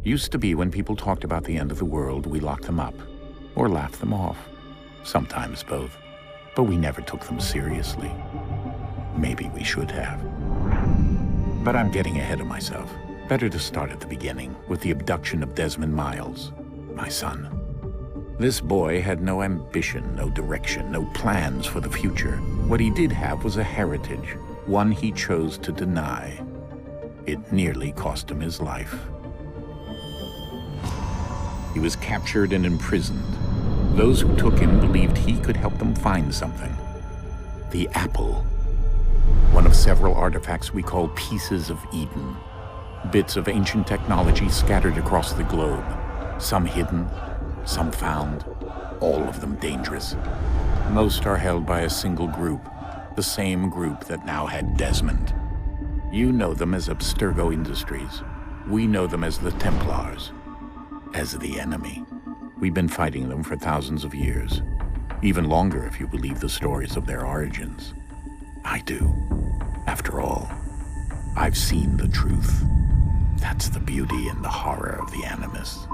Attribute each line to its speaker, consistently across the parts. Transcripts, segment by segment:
Speaker 1: Used to be when people talked about the end of the world, we locked them up or laughed them off. Sometimes both. But we never took them seriously. Maybe we should have. But I'm getting ahead of myself. Better to start at the beginning with the abduction of Desmond Miles, my son. This boy had no ambition, no direction, no plans for the future. What he did have was a heritage, one he chose to deny. It nearly cost him his life. He was captured and imprisoned. Those who took him believed he could help them find something. The apple. One of several artifacts we call pieces of Eden. Bits of ancient technology scattered across the globe. Some hidden, some found, all of them dangerous. Most are held by a single group, the same group that now had Desmond. You know them as Abstergo Industries. We know them as the Templars, as the enemy. We've been fighting them for thousands of years, even longer if you believe the stories of their origins. I do. After all, I've seen the truth. That's the beauty and the horror of the Animus.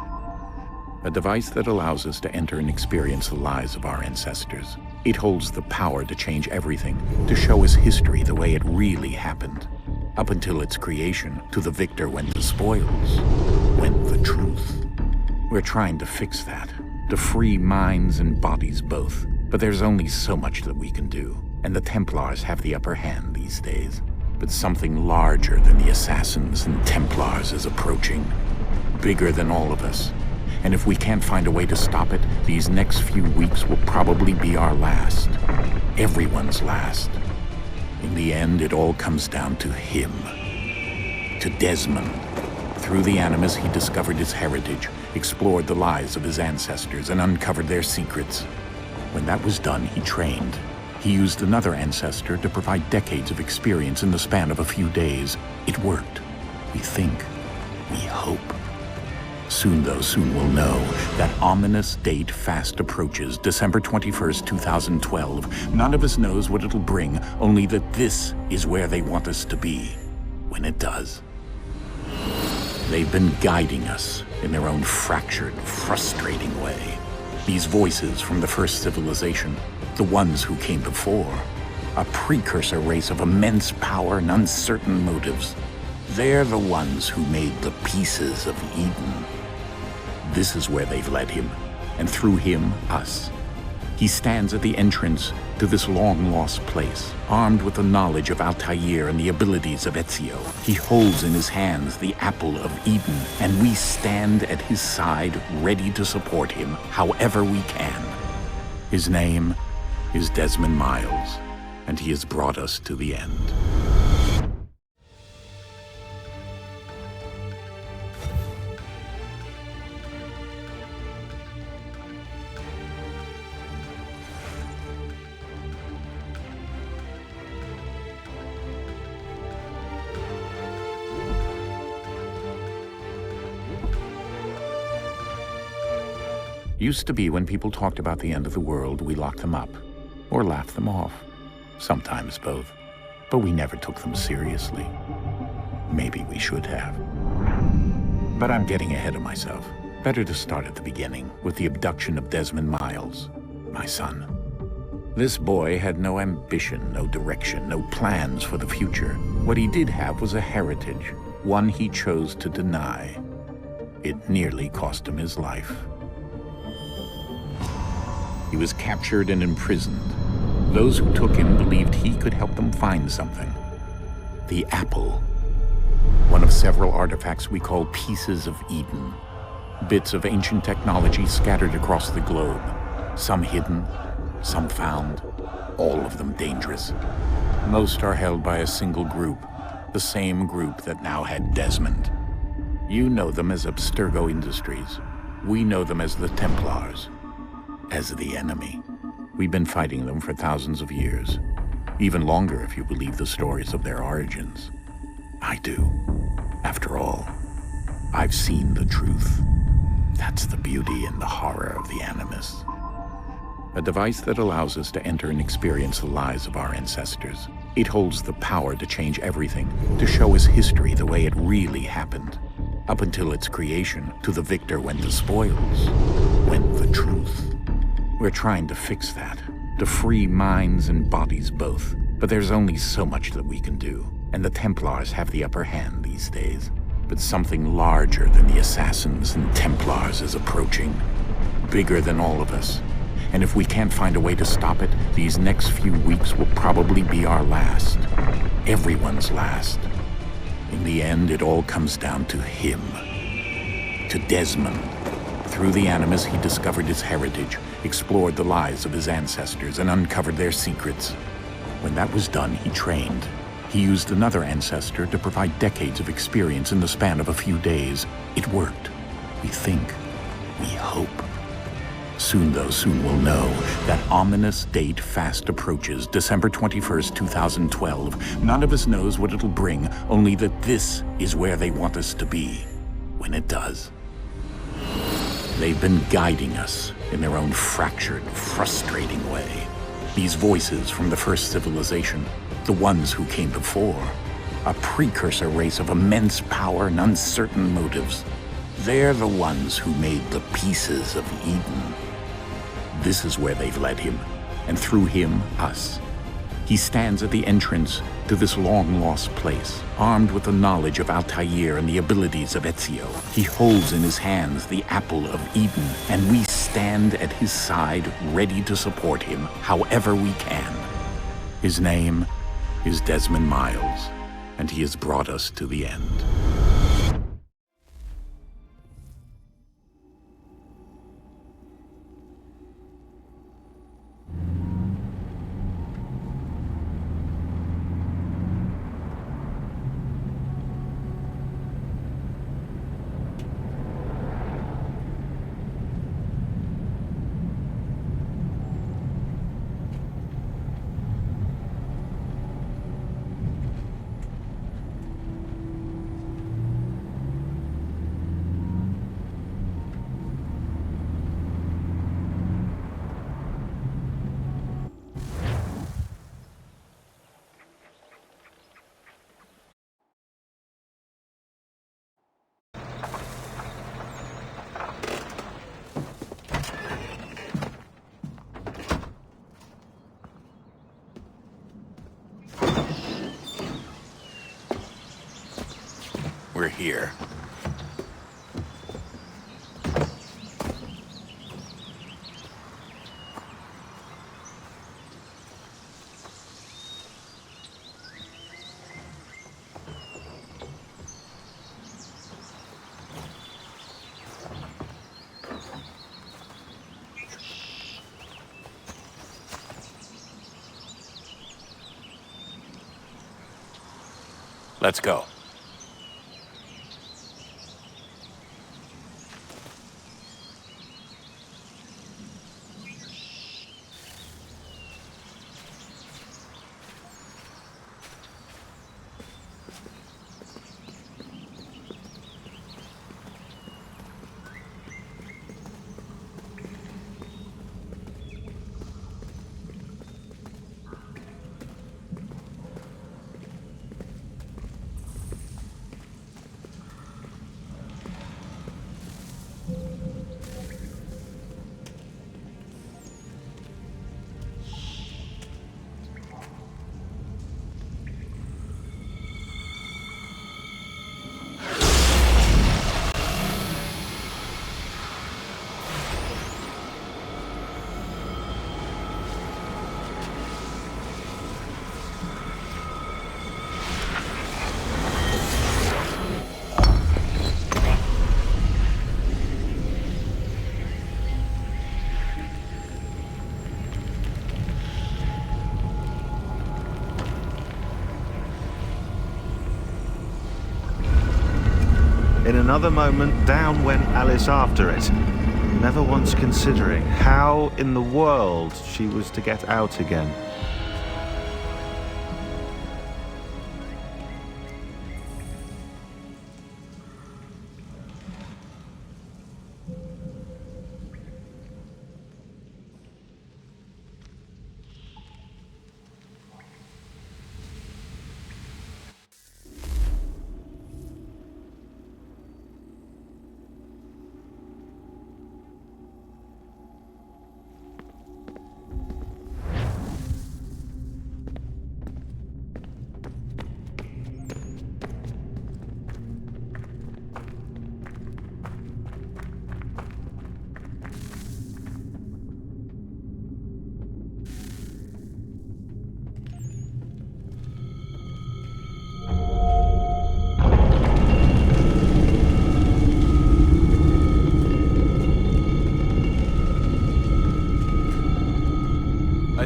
Speaker 1: A device that allows us to enter and experience the lives of our ancestors. It holds the power to change everything, to show us history the way it really happened. Up until its creation, to the victor went the spoils, went the truth. We're trying to fix that, to free minds and bodies both. But there's only so much that we can do, and the Templars have the upper hand these days. But something larger than the Assassins and Templars is approaching, bigger than all of us. And if we can't find a way to stop it, these next few weeks will probably be our last. Everyone's last. In the end, it all comes down to him. To Desmond. Through the Animus, he discovered his heritage, explored the lives of his ancestors, and uncovered their secrets. When that was done, he trained. He used another ancestor to provide decades of experience in the span of a few days. It worked. We think. We hope. Soon, though, soon we'll know. That ominous date fast approaches, December 21st, 2012. None of us knows what it'll bring, only that this is where they want us to be, when it does. They've been guiding us in their own fractured, frustrating way. These voices from the first civilization, the ones who came before, a precursor race of immense power and uncertain motives. They're the ones who made the pieces of Eden. This is where they've led him, and through him, us. He stands at the entrance to this long-lost place, armed with the knowledge of Altair and the abilities of Ezio. He holds in his hands the apple of Eden, and we stand at his side, ready to support him however we can. His name is Desmond Miles, and he has brought us to the end. Used to be when people talked about the end of the world, we locked them up or laughed them off. Sometimes both. But we never took them seriously. Maybe we should have. But I'm getting ahead of myself. Better to start at the beginning with the abduction of Desmond Miles, my son. This boy had no ambition, no direction, no plans for the future. What he did have was a heritage, one he chose to deny. It nearly cost him his life. He was captured and imprisoned. Those who took him believed he could help them find something. The apple. One of several artifacts we call pieces of Eden. Bits of ancient technology scattered across the globe. Some hidden, some found, all of them dangerous. Most are held by a single group, the same group that now had Desmond. You know them as Abstergo Industries. We know them as the Templars, as the enemy. We've been fighting them for thousands of years, even longer if you believe the stories of their origins. I do. After all, I've seen the truth. That's the beauty and the horror of the Animus. A device that allows us to enter and experience the lives of our ancestors. It holds the power to change everything, to show us history the way it really happened. Up until its creation, to the victor went the spoils, went the truth. We're trying to fix that, to free minds and bodies both. But there's only so much that we can do, and the Templars have the upper hand these days. But something larger than the Assassins and Templars is approaching, bigger than all of us. And if we can't find a way to stop it, these next few weeks will probably be our last. Everyone's last. In the end, it all comes down to him. To Desmond. Through the Animus, he discovered his heritage, explored the lives of his ancestors, and uncovered their secrets. When that was done, he trained. He used another ancestor to provide decades of experience in the span of a few days. It worked. We think. We hope. Soon, though, soon we'll know. That ominous date fast approaches, December 21st, 2012. None of us knows what it'll bring, only that this is where they want us to be, when it does. They've been guiding us in their own fractured, frustrating way. These voices from the first civilization, the ones who came before, a precursor race of immense power and uncertain motives. They're the ones who made the pieces of Eden. This is where they've led him, and through him, us. He stands at the entrance to this long-lost place, armed with the knowledge of Altair and the abilities of Ezio. He holds in his hands the apple of Eden, and we stand at his side, ready to support him however we can. His name is Desmond Miles, and he has brought us to the end. We're here. Let's go.
Speaker 2: In another moment, down went Alice after it, never once considering how in the world she was to get out again.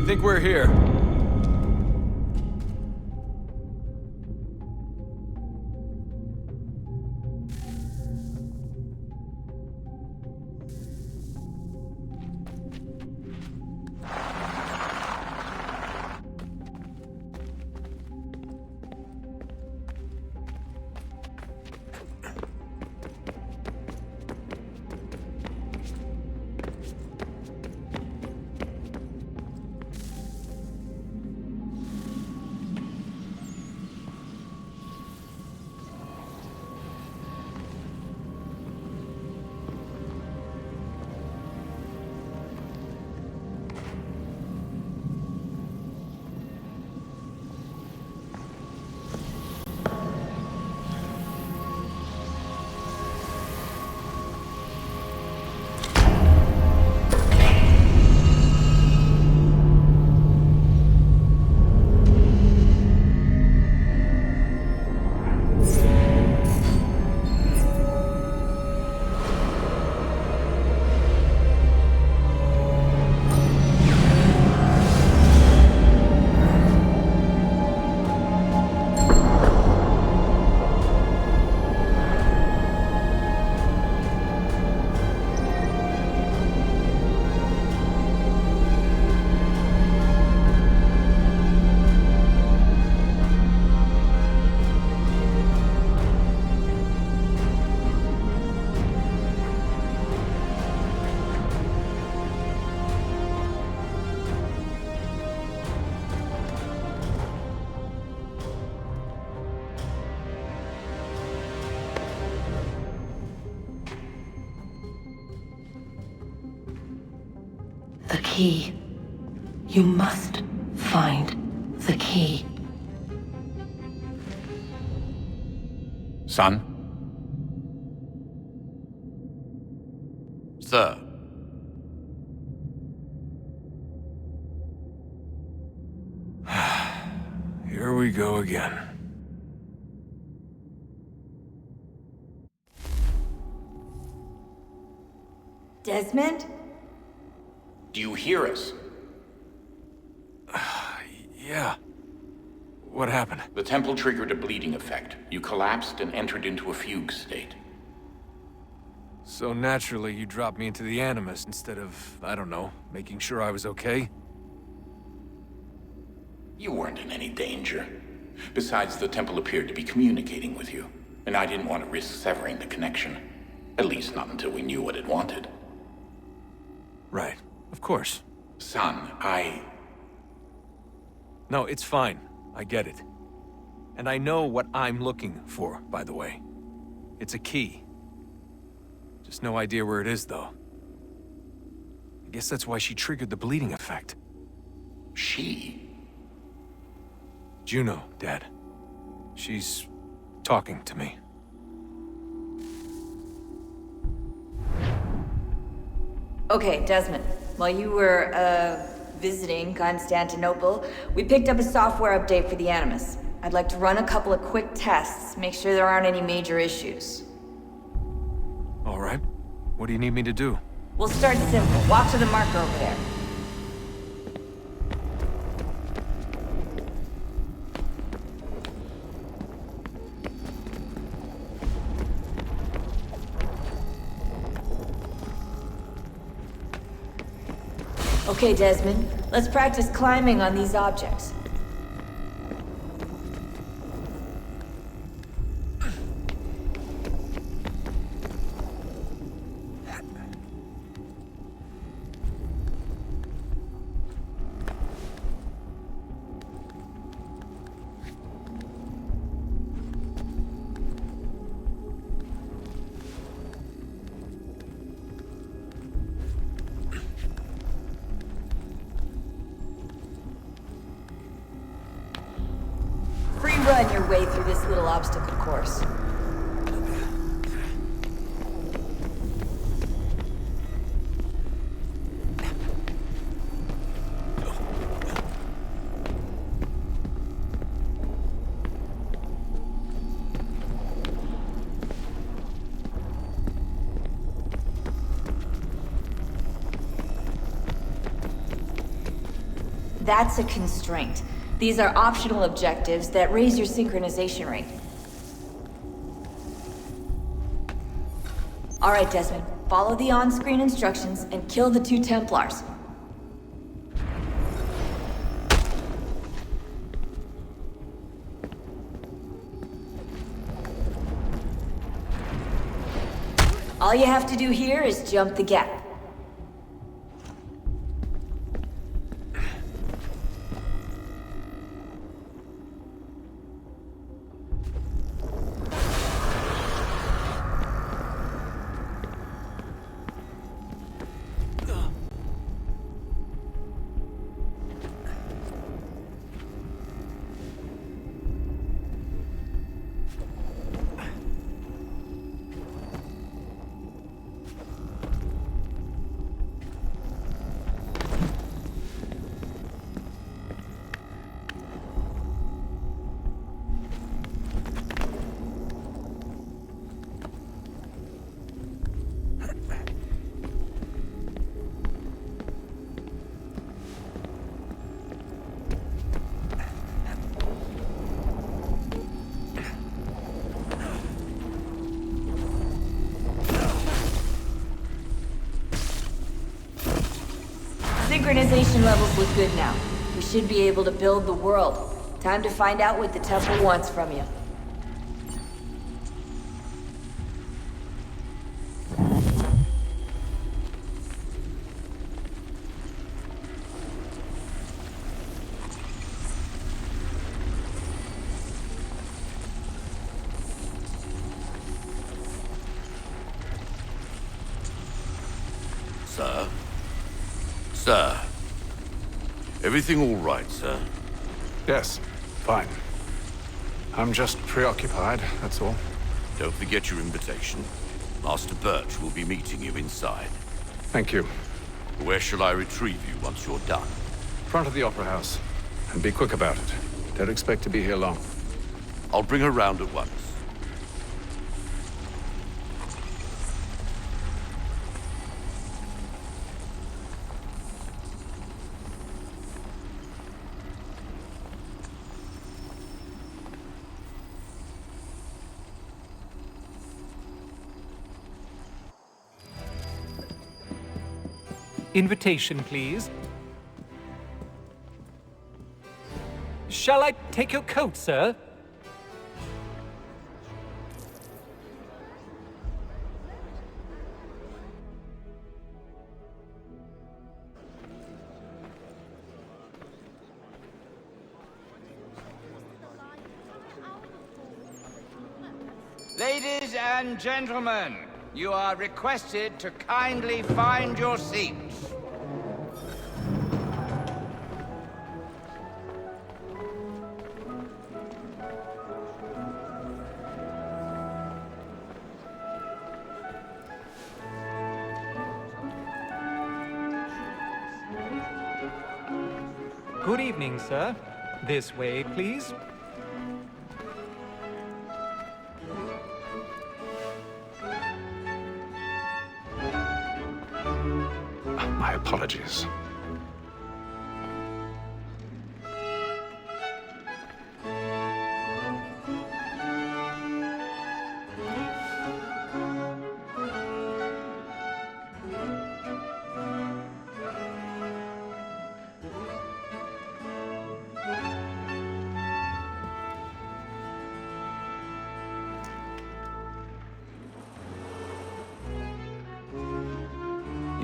Speaker 3: think we're here.
Speaker 4: The key. You must find the key.
Speaker 1: Son?
Speaker 3: Sir. Here we go again.
Speaker 5: Desmond?
Speaker 1: Do you hear us?
Speaker 3: Yeah. What happened?
Speaker 1: The temple triggered a bleeding effect. You collapsed and entered into a fugue state.
Speaker 3: So naturally, you dropped me into the Animus instead of, I don't know, making sure I was okay?
Speaker 1: You weren't in any danger. Besides, the temple appeared to be communicating with you, and I didn't want to risk severing the connection. At least not until we knew what it wanted.
Speaker 3: Right. Of course.
Speaker 1: Son,
Speaker 3: No, it's fine. I get it. And I know what I'm looking for, by the way. It's a key. Just no idea where it is, though. I guess that's why she triggered the bleeding effect.
Speaker 1: She?
Speaker 3: Juno, Dad. She's talking to me.
Speaker 5: Okay, Desmond. While you were, visiting Constantinople, we picked up a software update for the Animus. I'd like to run a couple of quick tests, make sure there aren't any major issues.
Speaker 3: All right. What do you need me to do?
Speaker 5: We'll start simple. Walk to the marker over there. Okay, Desmond. Let's practice climbing on these objects. Run your way through this little obstacle course. That's a constraint. These are optional objectives that raise your synchronization rate. Alright, Desmond. Follow the on-screen instructions and kill the 2 Templars. All you have to do here is jump the gap. Synchronization levels look good now. We should be able to build the world. Time to find out what the temple wants from you.
Speaker 6: Sir? Sir? Everything all right, sir?
Speaker 7: Yes, fine. I'm just preoccupied, that's all.
Speaker 6: Don't forget your invitation. Master Birch will be meeting you inside.
Speaker 7: Thank you.
Speaker 6: Where shall I retrieve you once you're done?
Speaker 7: Front of the Opera House. And be quick about it. Don't expect to be here long.
Speaker 6: I'll bring her round at once.
Speaker 8: Invitation, please. Shall I take your coat, sir?
Speaker 9: Ladies and gentlemen, you are requested to kindly find your seats.
Speaker 8: Good evening, sir. This way, please.
Speaker 7: My apologies.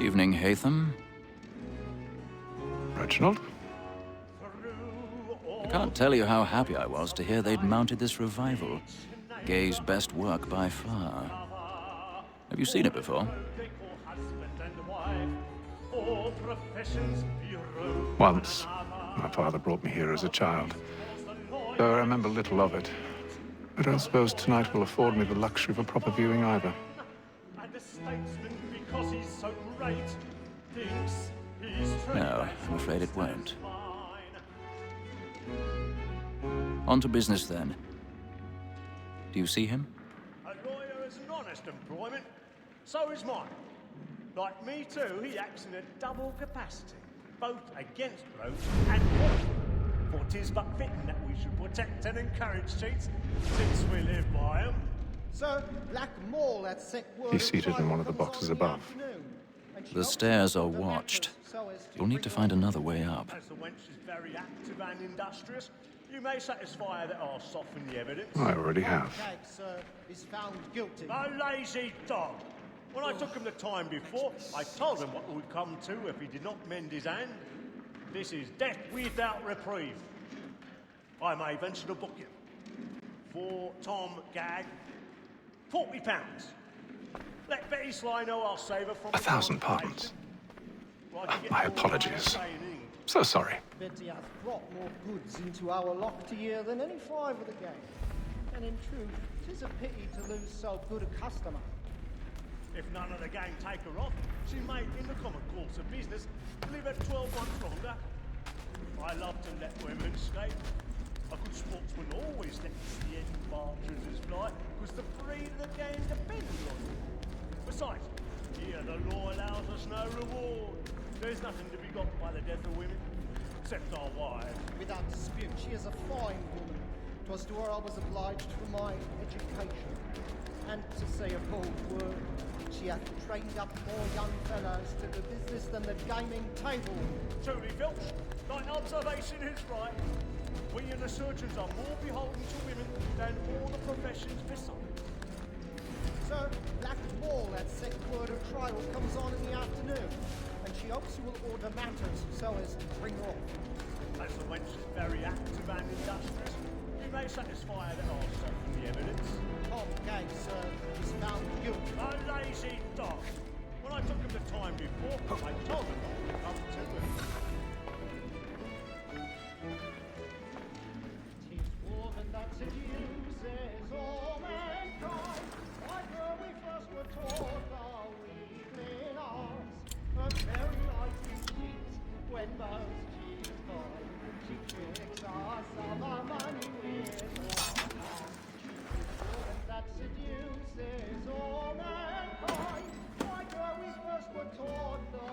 Speaker 10: Evening, Hatham.
Speaker 7: Reginald?
Speaker 10: I can't tell you how happy I was to hear they'd mounted this revival. Gay's best work by far. Have you seen it before?
Speaker 7: Once. My father brought me here as a child. Though I remember little of it. I don't suppose tonight will afford me the luxury of a proper viewing either.
Speaker 10: No, I'm afraid it won't. On to business, then. Do you see him?
Speaker 11: A lawyer is an honest employment. So is mine. Like me too, he acts in a double capacity. both against roads and foot. For 'tis but fitting that we should protect and encourage cheats, since we live by 'em.
Speaker 12: Sir, Black Mall had sent word.
Speaker 7: He's seated in one of the boxes above.
Speaker 10: The stairs are watched. You'll need to find another way up.
Speaker 11: As the wench is very active and industrious, you may satisfy her that I'll soften the evidence.
Speaker 7: I already have.
Speaker 12: Sir, is found guilty.
Speaker 11: A lazy dog! When I took him the time before, I told him what would come to if he did not mend his hand. This is death without reprieve. I may venture to book you. For Tom Gag, £40. Let Betty Sly know I'll save her from...
Speaker 7: 1,000 pardons. My apologies. So sorry.
Speaker 12: Betty has brought more goods into our locked year than any five of the gang. And in truth, 'tis a pity to lose so good a customer.
Speaker 11: If none of the gang take her off, she may, in the common course of business, live at 12 months longer. I love to let women escape. A good sportsman always lets the end partridges fly, because the breed of the game depends on it. Besides, here the law allows us no reward. There's nothing to be got by the death of women, except our wives.
Speaker 12: Without dispute, she is a fine woman. 'Twas to her I was obliged for my education. And to say a bold word, she hath trained up more young fellows to the business than the gaming table.
Speaker 11: Truly, Filch, thine observation is right. We and the surgeons are more beholden to women than all the professions besides.
Speaker 12: Sir, Black Wall had sent word of trial comes on in the afternoon, and she hopes you will order matters so as to bring her off.
Speaker 11: As the wench is very active and industrious, you may satisfy her that I'll soften the evidence.
Speaker 12: Tom Gag, sir, is found guilty.
Speaker 11: A lazy dog! When I took him the time before, I told him what would come to him.
Speaker 12: 'Tis woman that seduces all mankind. Like her we first were taught the weakling arts. Her very eyes do cheat when most cheats find. She tricks us of our money with her heart. That seduces all mankind. Like her we first were taught the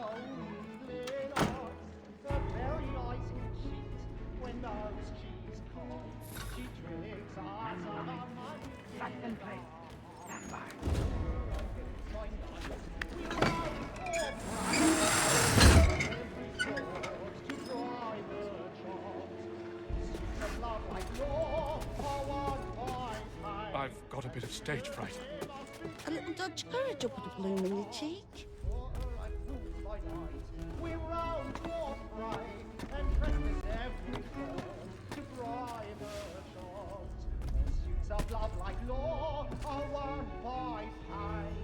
Speaker 12: weakling arts. Her very eyes can cheat when those cheats call. She tricks us of our money. Back and play. Stand by.
Speaker 7: I've got a bit of stage fright.
Speaker 13: A little Dutch courage will put a bloom in your cheek.
Speaker 12: We round for pride and practice every form to bribe her charms. Pursuits of love like law are won by pie,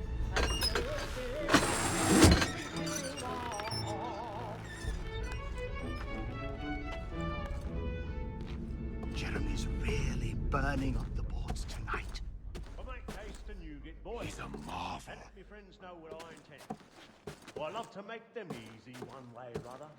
Speaker 12: and
Speaker 14: Jeremy's really burning up the boards tonight.
Speaker 11: I make haste and you get boys.
Speaker 14: He's a marvel.
Speaker 11: And let me friends know what I intend. Well, I love to make them easy one way or other.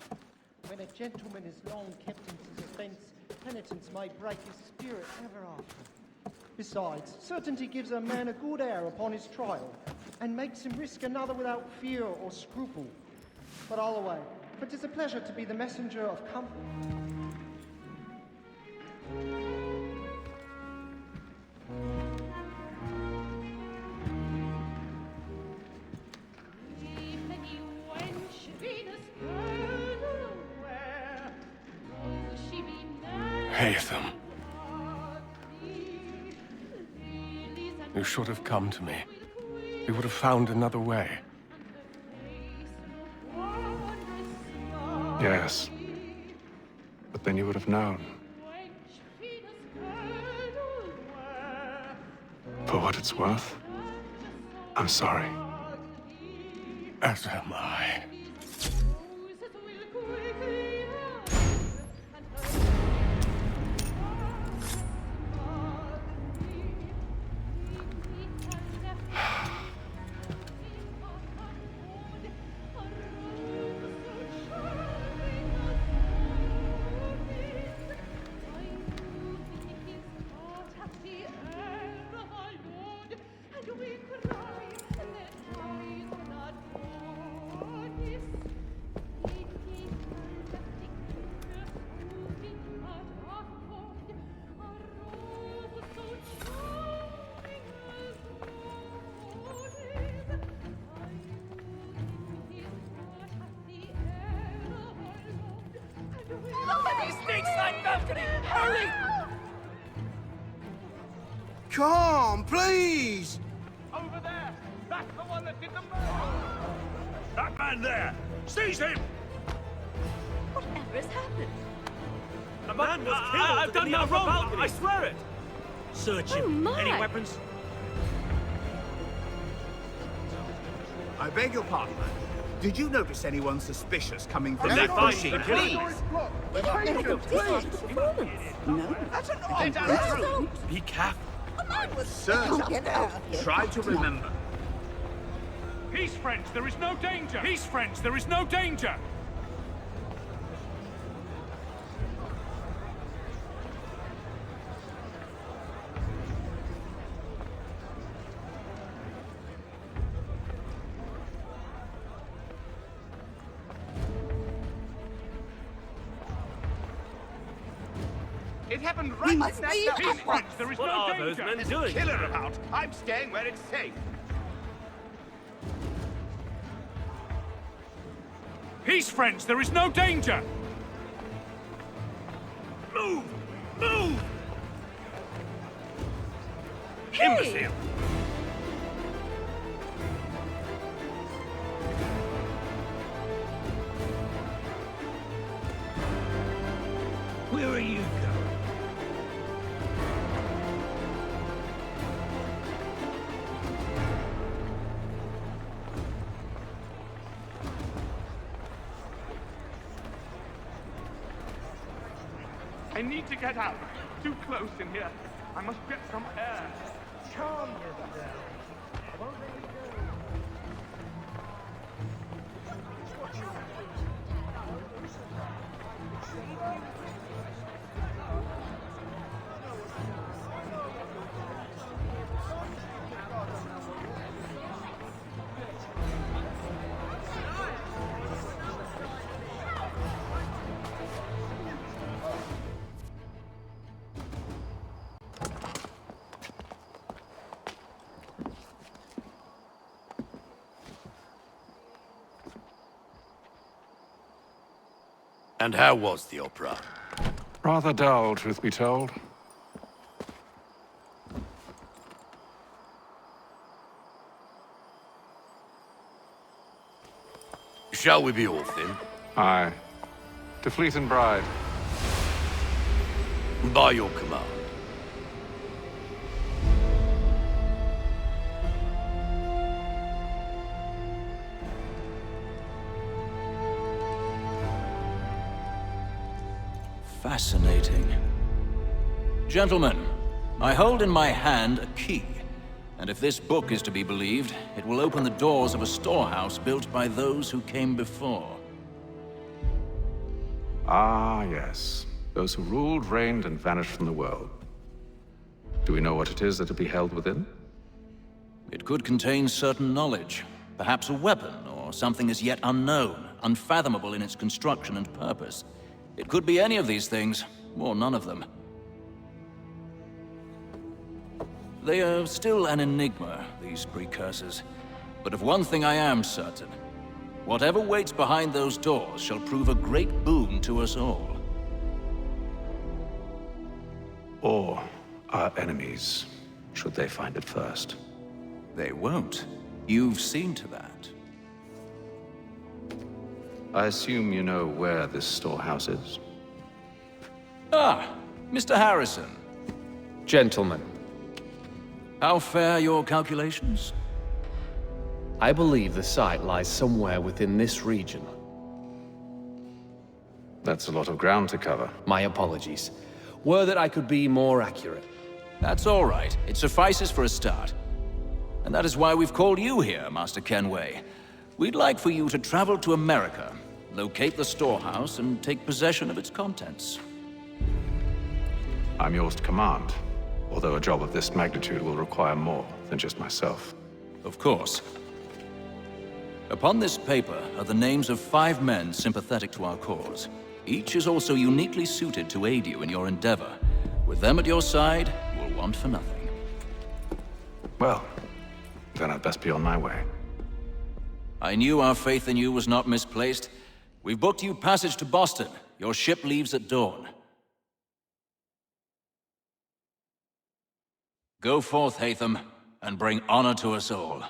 Speaker 12: when a gentleman is long kept in suspense, penitence may break his spirit ever after. Besides, certainty gives a man a good air upon his trial, and makes him risk another without fear or scruple. But all away, for 'tis a pleasure to be the messenger of comfort.
Speaker 15: Haytham. You should have come to me. We would have found another way.
Speaker 7: Yes. But then you would have known. For what it's worth, I'm sorry.
Speaker 15: As am I.
Speaker 8: Hurry!
Speaker 14: Come, please!
Speaker 11: Over there! That's the one that did the murder! That man there! Seize him!
Speaker 16: Whatever has happened?
Speaker 11: A man was killed. I've done no wrong. I swear it.
Speaker 14: Search
Speaker 16: Oh
Speaker 14: him.
Speaker 16: my!
Speaker 14: Any weapons? I beg your pardon. Did you notice anyone suspicious coming from that machine? Please!
Speaker 16: We're not going to go performance. No.
Speaker 14: That's an odd.
Speaker 11: Be careful.
Speaker 14: Sir, try to remember.
Speaker 11: Peace, friends. There is no danger. Peace, friends. There is no danger.
Speaker 9: It happened right in that
Speaker 11: Peace, friends. There is no danger.
Speaker 9: those men doing? Killer about. I'm staying where it's safe.
Speaker 11: Peace, friends. There is no danger. Move! Move! Imbecile! Where are you going?
Speaker 9: I need to get out. Too close in here. I must get some air.
Speaker 11: Calm yourself. I won't let you go.
Speaker 6: And how was the opera?
Speaker 7: Rather dull, truth be told.
Speaker 6: Shall we be off then?
Speaker 7: Aye. To Fleet and Bride.
Speaker 6: By your command.
Speaker 10: Fascinating. Gentlemen, I hold in my hand a key. And if this book is to be believed, it will open the doors of a storehouse built by those who came before.
Speaker 7: Ah, yes. Those who ruled, reigned, and vanished from the world. Do we know what it is that will be held within?
Speaker 10: It could contain certain knowledge. Perhaps a weapon, or something as yet unknown, unfathomable in its construction and purpose. It could be any of these things, or none of them. They are still an enigma, these precursors. But of one thing I am certain. Whatever waits behind those doors shall prove a great boon to us all.
Speaker 7: Or our enemies, should they find it first.
Speaker 10: They won't. You've seen to that.
Speaker 7: I assume you know where this storehouse is?
Speaker 10: Ah, Mr. Harrison.
Speaker 8: Gentlemen,
Speaker 10: How fare your calculations?
Speaker 8: I believe the site lies somewhere within this region.
Speaker 7: That's a lot of ground to cover.
Speaker 8: My apologies. Were that I could be more accurate.
Speaker 10: That's all right. It suffices for a start. And that is why we've called you here, Master Kenway. We'd like for you to travel to America, locate the storehouse, and take possession of its contents.
Speaker 7: I'm yours to command, although a job of this magnitude will require more than just myself.
Speaker 10: Of course. Upon this paper are the names of 5 men sympathetic to our cause. Each is also uniquely suited to aid you in your endeavor. With them at your side, you will want for nothing.
Speaker 7: Well, then I'd best be on my way.
Speaker 10: I knew our faith in you was not misplaced. We've booked you passage to Boston. Your ship leaves at dawn. Go forth, Hatham, and bring honor to us all.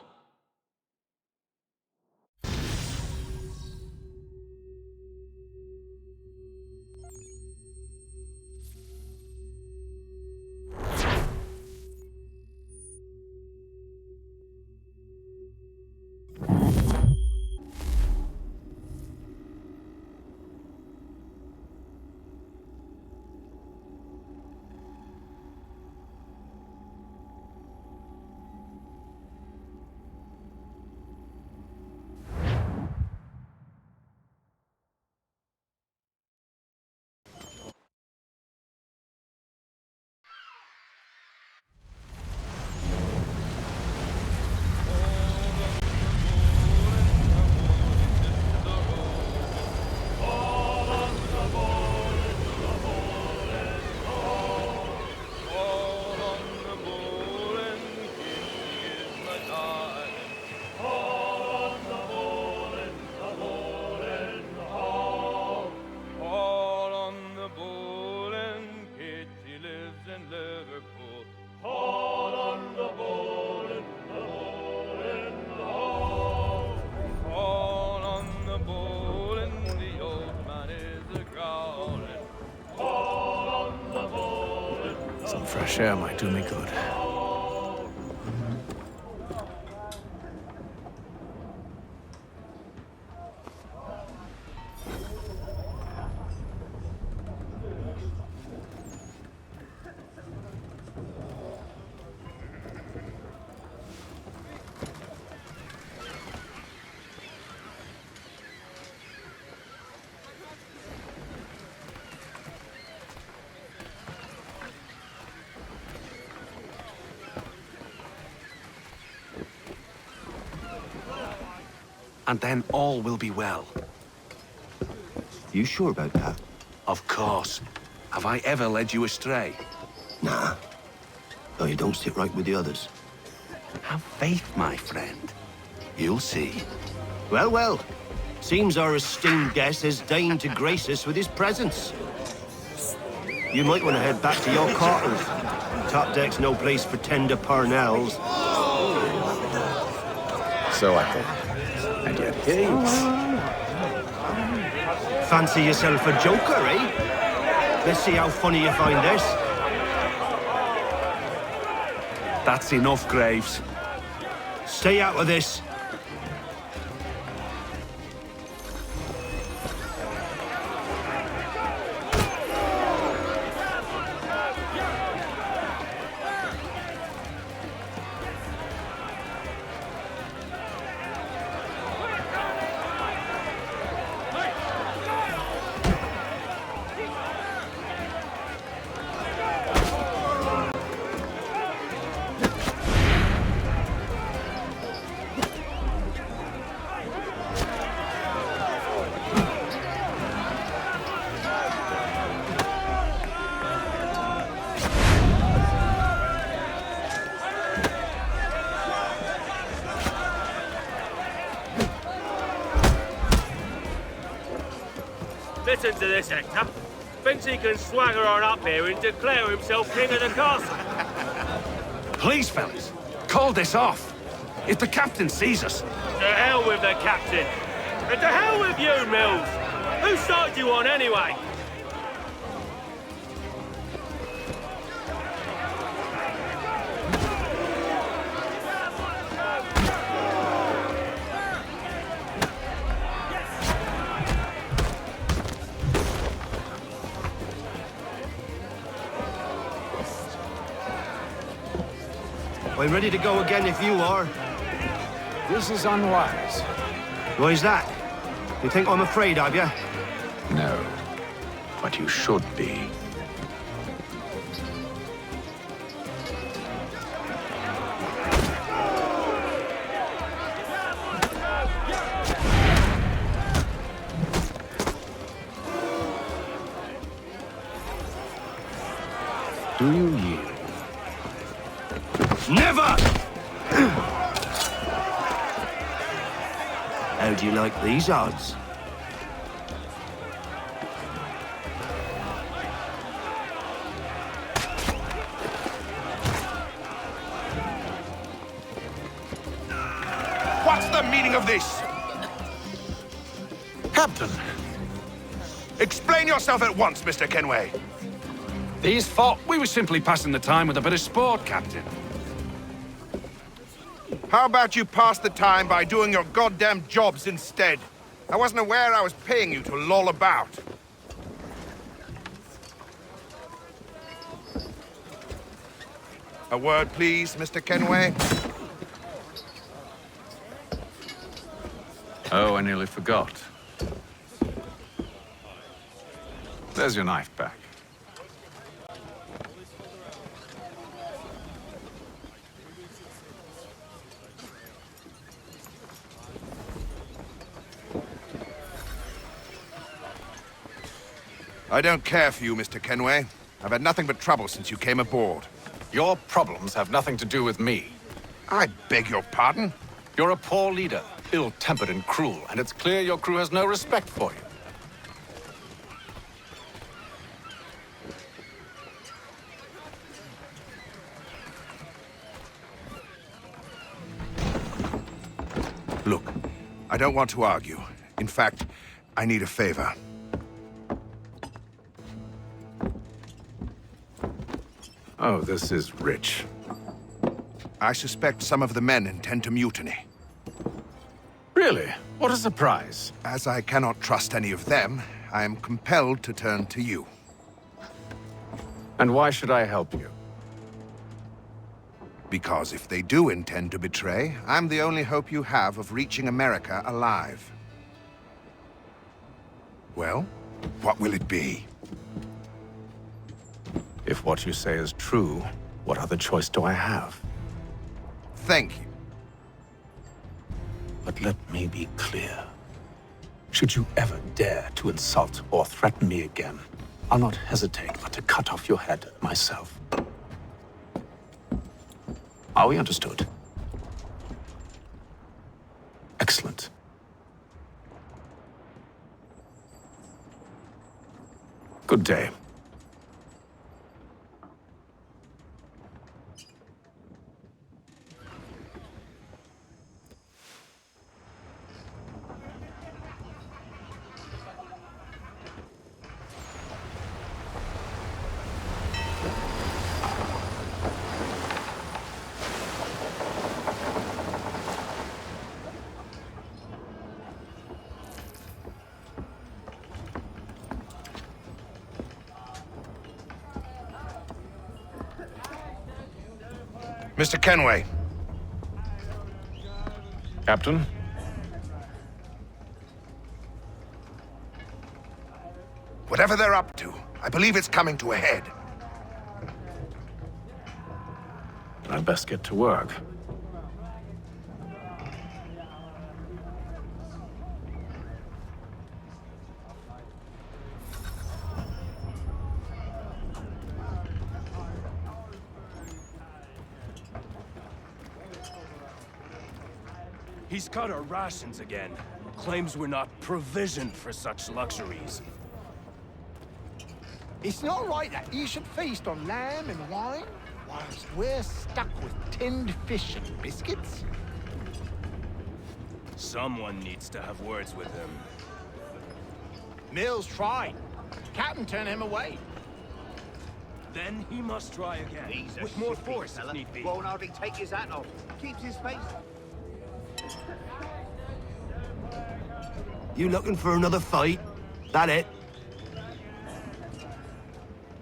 Speaker 7: Some fresh air might do me good.
Speaker 17: And then all will be well.
Speaker 18: You sure about that?
Speaker 17: Of course. Have I ever led you astray?
Speaker 18: Nah. Oh, you don't sit right with the others.
Speaker 17: Have faith, my friend. You'll see.
Speaker 18: Well, well. Seems our esteemed guest has deigned to grace us with his presence. You might want to head back to your quarters. Top deck's no place for tender parnells.
Speaker 1: So I thought. And yet here you are.
Speaker 18: Fancy yourself a joker, eh? Let's see how funny you find this.
Speaker 17: That's enough, Graves.
Speaker 18: Stay out of this.
Speaker 11: Listen to this, Hector. Thinks he can swagger on up here and declare himself king of the castle.
Speaker 17: Please, fellas, call this off. If the captain sees us...
Speaker 11: To hell with the captain. And to hell with you, Mills. Who started you on anyway?
Speaker 18: I'm ready to go again if you are.
Speaker 7: This is unwise.
Speaker 18: Why's that? You think I'm afraid of you?
Speaker 7: No, but you should be. Do you yield?
Speaker 18: Never! How do you like these odds?
Speaker 17: What's the meaning of this?
Speaker 7: Captain!
Speaker 17: Explain yourself at once, Mr. Kenway. These fault. We were simply passing the time with a bit of sport, Captain. How about you pass the time by doing your goddamn jobs instead? I wasn't aware I was paying you to loll about. A word, please, Mr. Kenway.
Speaker 7: Oh, I nearly forgot. There's your knife back.
Speaker 17: I don't care for you, Mr. Kenway. I've had nothing but trouble since you came aboard.
Speaker 7: Your problems have nothing to do with me.
Speaker 17: I beg your pardon?
Speaker 7: You're a poor leader, ill-tempered and cruel, and it's clear your crew has no respect for you.
Speaker 17: Look, I don't want to argue. In fact, I need a favor.
Speaker 7: Oh, this is rich.
Speaker 17: I suspect some of the men intend to mutiny.
Speaker 7: Really? What a surprise.
Speaker 17: As I cannot trust any of them, I am compelled to turn to you.
Speaker 7: And why should I help you?
Speaker 17: Because if they do intend to betray, I'm the only hope you have of reaching America alive. Well, what will it be?
Speaker 7: If what you say is true, what other choice do I have?
Speaker 17: Thank you.
Speaker 7: But let me be clear. Should you ever dare to insult or threaten me again, I'll not hesitate but to cut off your head myself. Are we understood? Excellent. Good day.
Speaker 17: Mr. Kenway.
Speaker 7: Captain?
Speaker 17: Whatever they're up to, I believe it's coming to a head.
Speaker 7: I'd best get to work.
Speaker 15: He's cut our rations again. Claims we're not provisioned for such luxuries.
Speaker 14: It's not right that you should feast on lamb and wine, whilst we're stuck with tinned fish and biscuits.
Speaker 15: Someone needs to have words with him.
Speaker 14: Mills tried. Captain turned him away.
Speaker 15: Then he must try again, with more force if need be.
Speaker 14: Won't hardly take his hat off. Keeps his face.
Speaker 18: You looking for another fight? That it?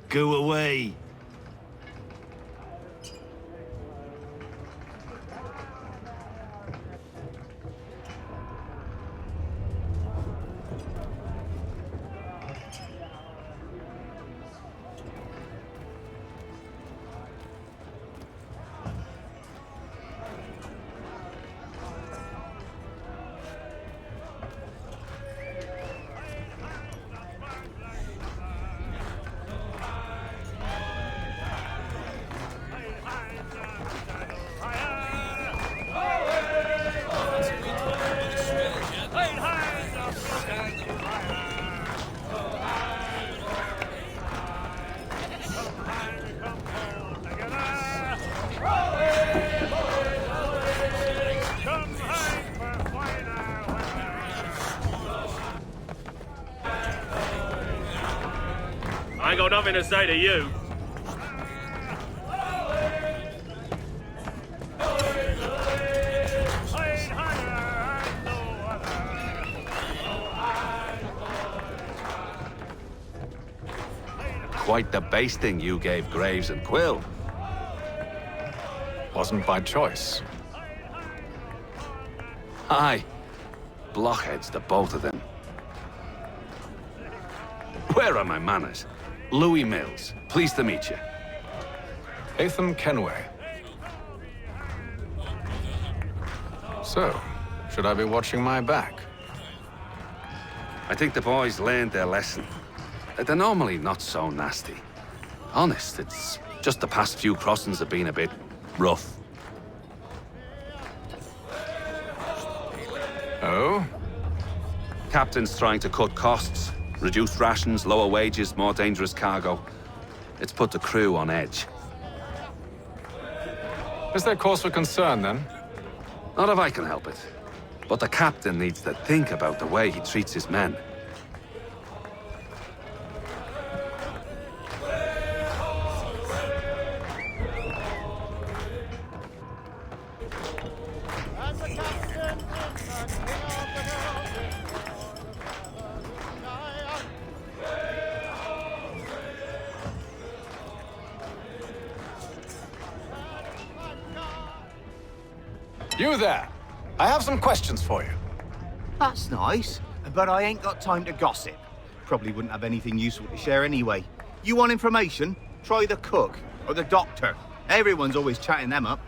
Speaker 18: Go away.
Speaker 19: got nothing to say to you.
Speaker 17: Quite the basting you gave Graves and Quill.
Speaker 7: Wasn't by choice.
Speaker 17: Aye. Blockheads, the both of them. Where are my manners? Louis Mills, pleased to meet you.
Speaker 7: Atham Kenway. So, should I be watching my back?
Speaker 17: I think the boys learned their lesson. They're normally not so nasty. Honest, it's just the past few crossings have been a bit rough.
Speaker 7: Oh?
Speaker 17: Captain's trying to cut costs. Reduced rations, lower wages, more dangerous cargo. It's put the crew on edge.
Speaker 7: Is there cause for concern, then?
Speaker 17: Not if I can help it. But the captain needs to think about the way he treats his men.
Speaker 7: You there! I have some questions for you.
Speaker 14: That's nice, but I ain't got time to gossip. Probably wouldn't have anything useful to share anyway. You want information? Try the cook or the doctor. Everyone's always chatting them up.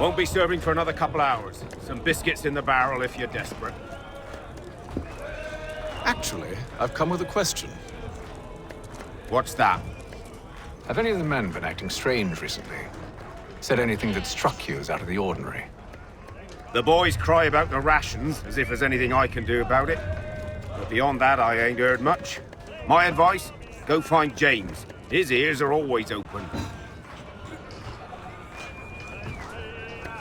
Speaker 20: Won't be serving for another couple hours. Some biscuits in the barrel if you're desperate.
Speaker 7: Actually, I've come with a question.
Speaker 20: What's that?
Speaker 7: Have any of the men been acting strange recently? Said anything that struck you as out of the ordinary?
Speaker 20: The boys cry about the rations, as if there's anything I can do about it. But beyond that, I ain't heard much. My advice? Go find James. His ears are always open.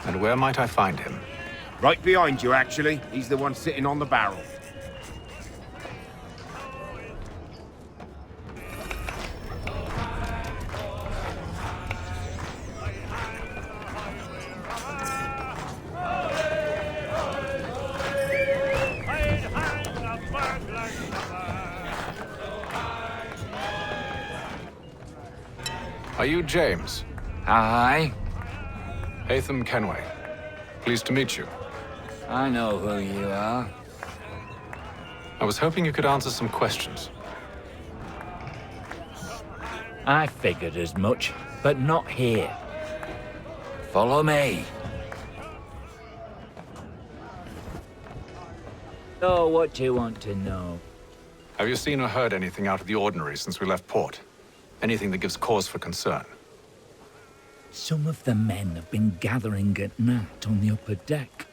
Speaker 7: And where might I find him?
Speaker 20: Right behind you, actually. He's the one sitting on the barrel.
Speaker 7: Are you James?
Speaker 21: Aye.
Speaker 7: Atham Kenway. Pleased to meet you.
Speaker 21: I know who you are.
Speaker 7: I was hoping you could answer some questions.
Speaker 21: I figured as much, but not here. Follow me. So, what do you want to know?
Speaker 7: Have you seen or heard anything out of the ordinary since we left port? Anything that gives cause for concern?
Speaker 21: Some of the men have been gathering at night on the upper deck.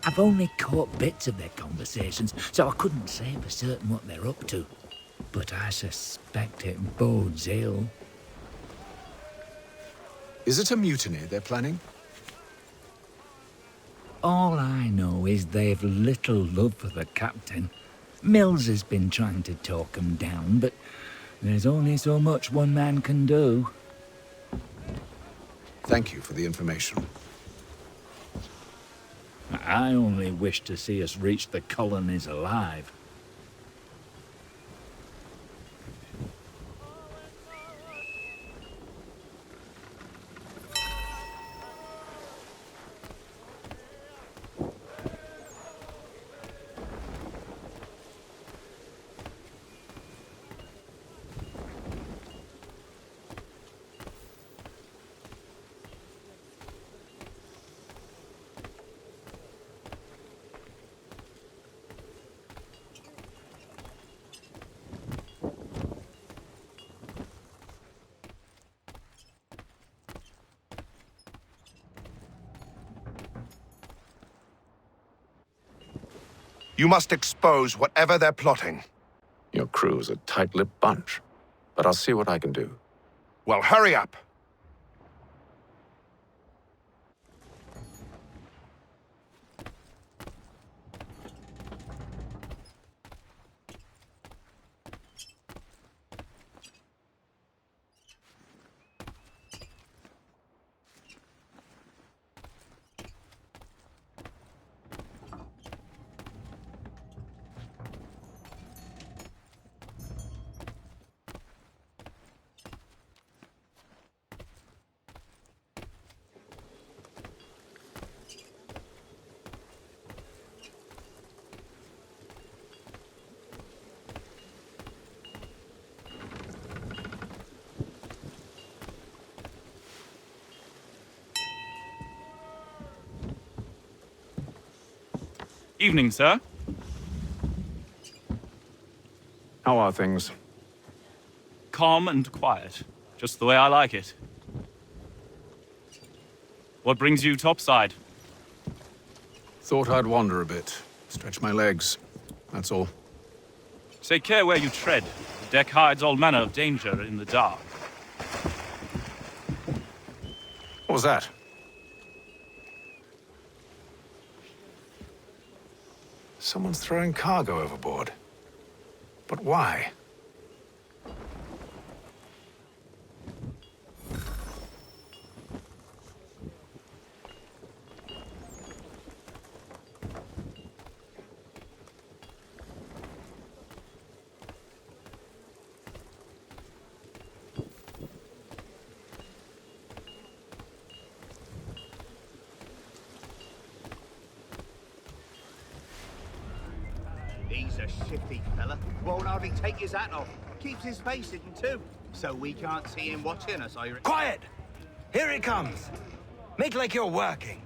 Speaker 21: I've only caught bits of their conversations, so I couldn't say for certain what they're up to. But I suspect it bodes ill.
Speaker 7: Is it a mutiny they're planning?
Speaker 21: All I know is they've little love for the captain. Mills has been trying to talk 'em down, but there's only so much one man can do.
Speaker 7: Thank you for the information.
Speaker 21: I only wish to see us reach the colonies alive.
Speaker 19: You must expose whatever they're plotting.
Speaker 7: Your crew's a tight-lipped bunch, but I'll see what I can do.
Speaker 19: Well, hurry up.
Speaker 22: Evening, sir.
Speaker 7: How are things?
Speaker 22: Calm and quiet. Just the way I like it. What brings you topside?
Speaker 7: Thought I'd wander a bit. Stretch my legs. That's all.
Speaker 22: Take care where you tread. The deck hides all manner of danger in the dark.
Speaker 7: What was that? Someone's throwing cargo overboard. But why?
Speaker 14: He's a shifty fella. Won't hardly take his hat off. Keeps his face hidden too. So we can't see him watching us, I reckon.
Speaker 23: Quiet! Here it comes. Make like you're working.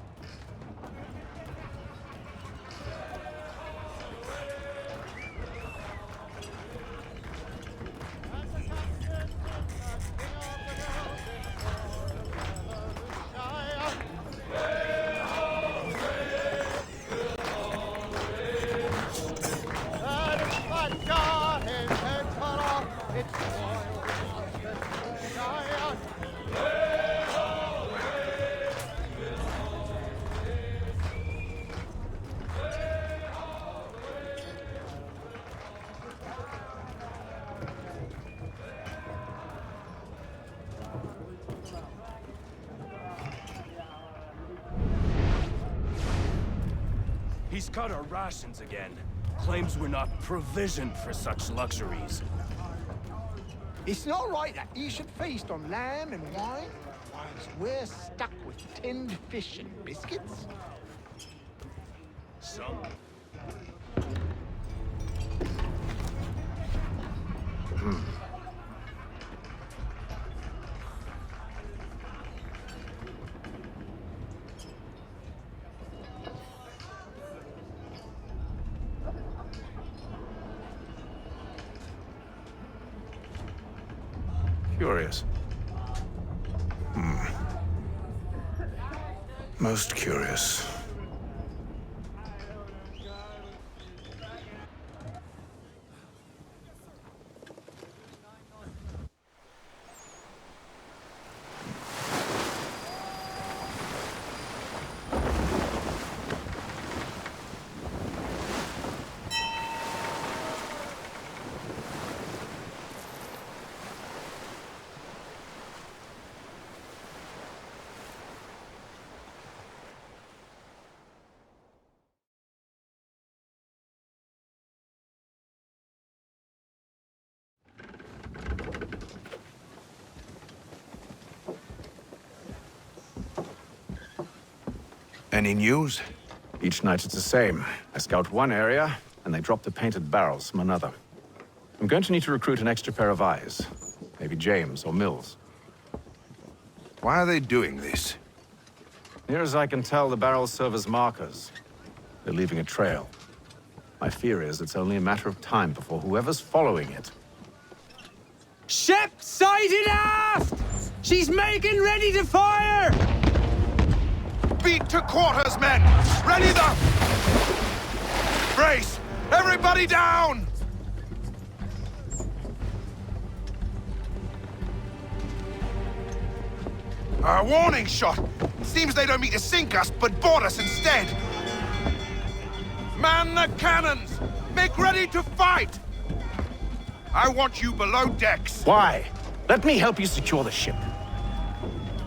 Speaker 15: He's cut our rations again. Claims we're not provisioned for such luxuries.
Speaker 12: It's not right that you should feast on lamb and wine, whilst we're stuck with tinned fish and biscuits.
Speaker 15: Some.
Speaker 7: Curious. Most curious.
Speaker 19: Any news?
Speaker 7: Each night it's the same. I scout one area, and they drop the painted barrels from another. I'm going to need to recruit an extra pair of eyes. Maybe James or Mills.
Speaker 19: Why are they doing this?
Speaker 7: Near as I can tell, the barrels serve as markers. They're leaving a trail. My fear is it's only a matter of time before whoever's following it.
Speaker 23: Ship sighted aft! She's making ready to fire!
Speaker 19: Beat to quarters, men! Ready the... Brace! Everybody down! A warning shot! Seems they don't mean to sink us, but board us instead! Man the cannons! Make ready to fight! I want you below decks.
Speaker 2: Why? Let me help you secure the ship.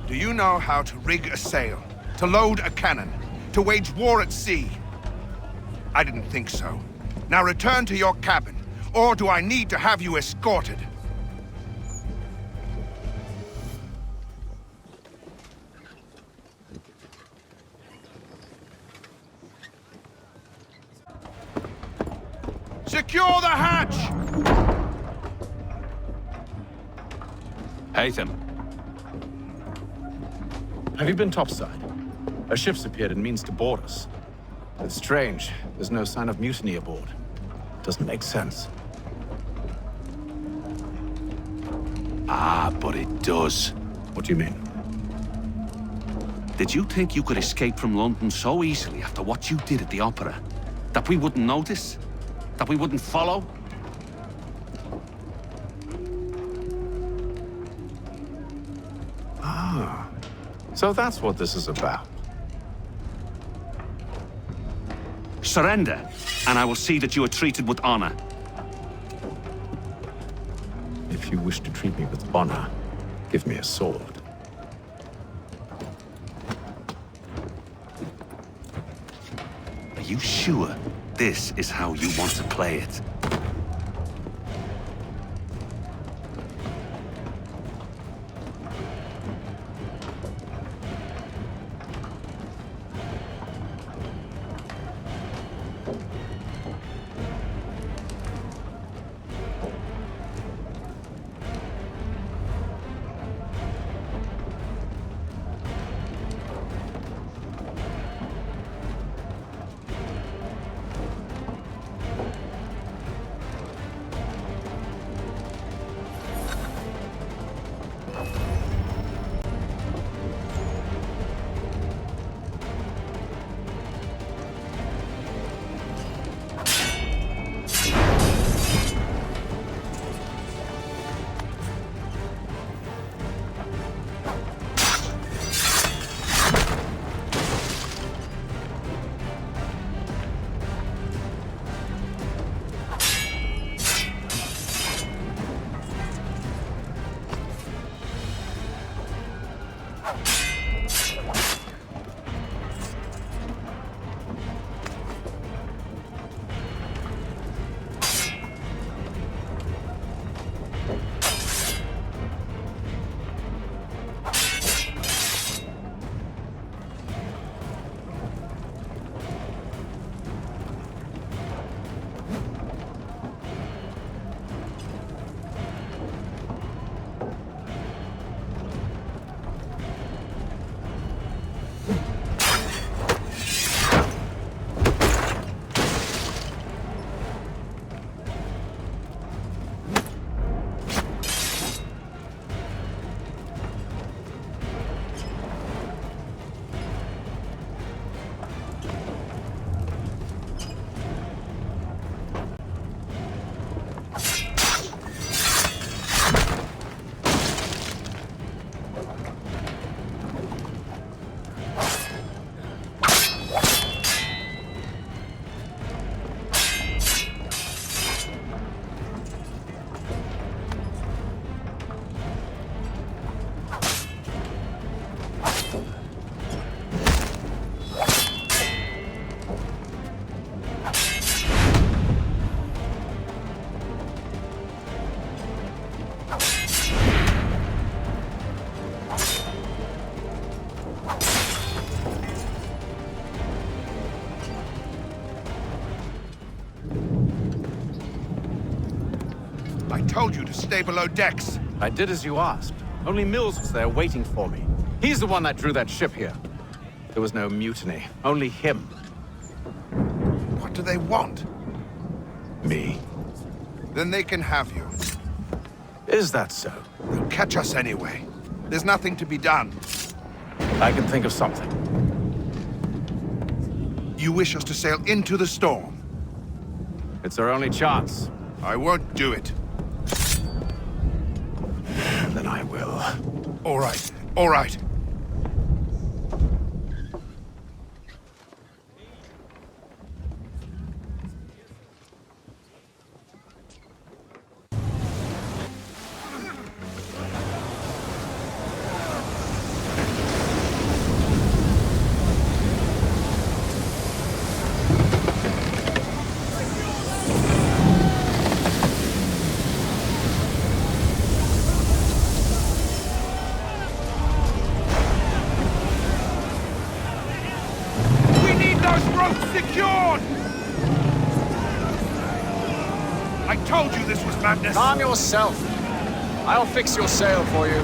Speaker 19: Do you know how to rig a sail? To load a cannon? To wage war at sea? I didn't think so. Now return to your cabin, or do I need to have you escorted? Secure the hatch!
Speaker 17: Haytham.
Speaker 7: Have you been topside? A ship's appeared and means to board us. It's strange. There's no sign of mutiny aboard. Doesn't make sense.
Speaker 17: Ah, but it does.
Speaker 7: What do you mean?
Speaker 17: Did you think you could escape from London so easily after what you did at the opera? That we wouldn't notice? That we wouldn't follow?
Speaker 7: Ah, so that's what this is about.
Speaker 17: Surrender, and I will see that you are treated with honor.
Speaker 7: If you wish to treat me with honor, give me a sword.
Speaker 17: Are you sure this is how you want to play it?
Speaker 19: I told you to stay below decks.
Speaker 7: I did as you asked. Only Mills was there waiting for me. He's the one that drew that ship here. There was no mutiny, only him.
Speaker 19: What do they want?
Speaker 7: Me.
Speaker 19: Then they can have you.
Speaker 7: Is that so?
Speaker 19: They'll catch us anyway. There's nothing to be done.
Speaker 7: I can think of something.
Speaker 19: You wish us to sail into the storm?
Speaker 3: It's our only chance.
Speaker 19: I won't do it.
Speaker 7: Then I will.
Speaker 19: All right, all right. I told you this was madness!
Speaker 3: Calm yourself. I'll fix your sail for you.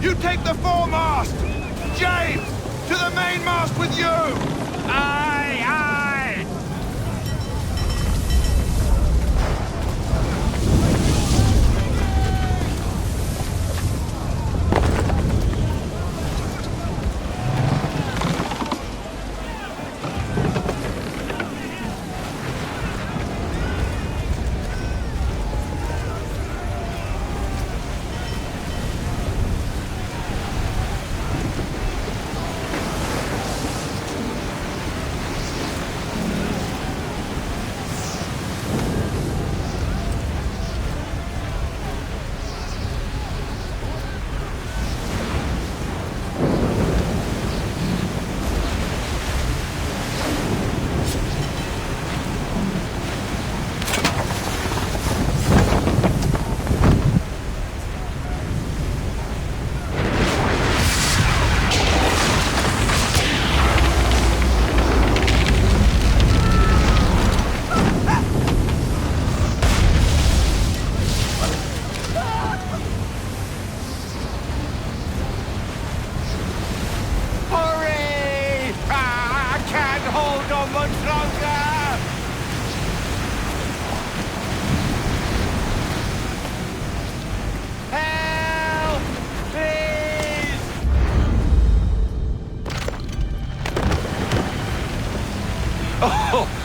Speaker 19: You take the foremast! James, to the mainmast with you!
Speaker 9: Aye, aye!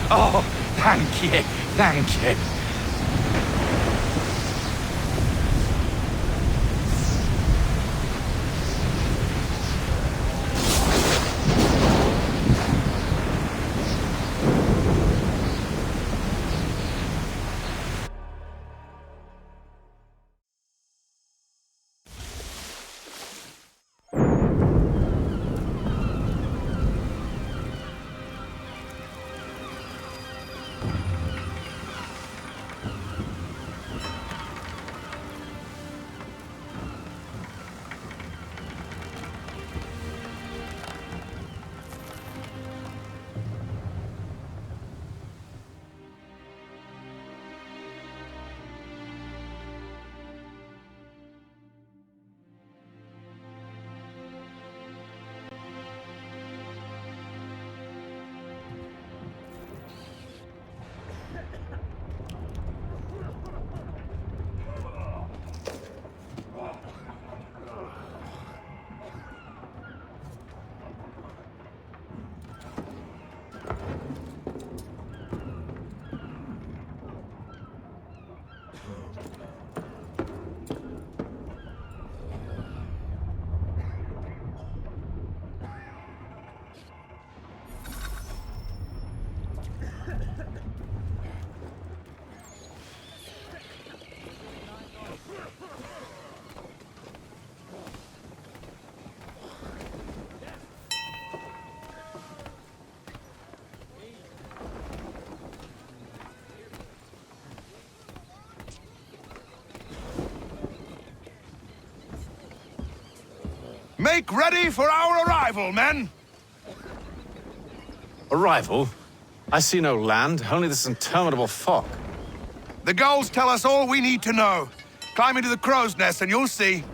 Speaker 9: Oh, thank you, thank you.
Speaker 19: Make ready for our arrival, men!
Speaker 2: Arrival? I see no land, only this interminable fog.
Speaker 19: The gulls tell us all we need to know. Climb into the crow's nest and you'll see.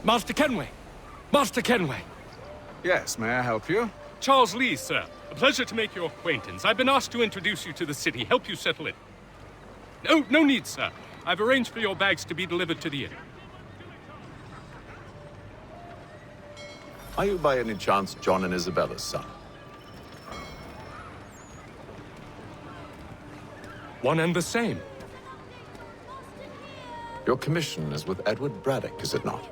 Speaker 15: Master Kenway! Master Kenway!
Speaker 7: Yes, may I help you?
Speaker 15: Charles Lee, sir. A pleasure to make your acquaintance. I've been asked to introduce you to the city, help you settle in. No need, sir. I've arranged for your bags to be delivered to the inn.
Speaker 4: Are you by any chance John and Isabella's son?
Speaker 15: One and the same.
Speaker 4: Your commission is with Edward Braddock, is it not?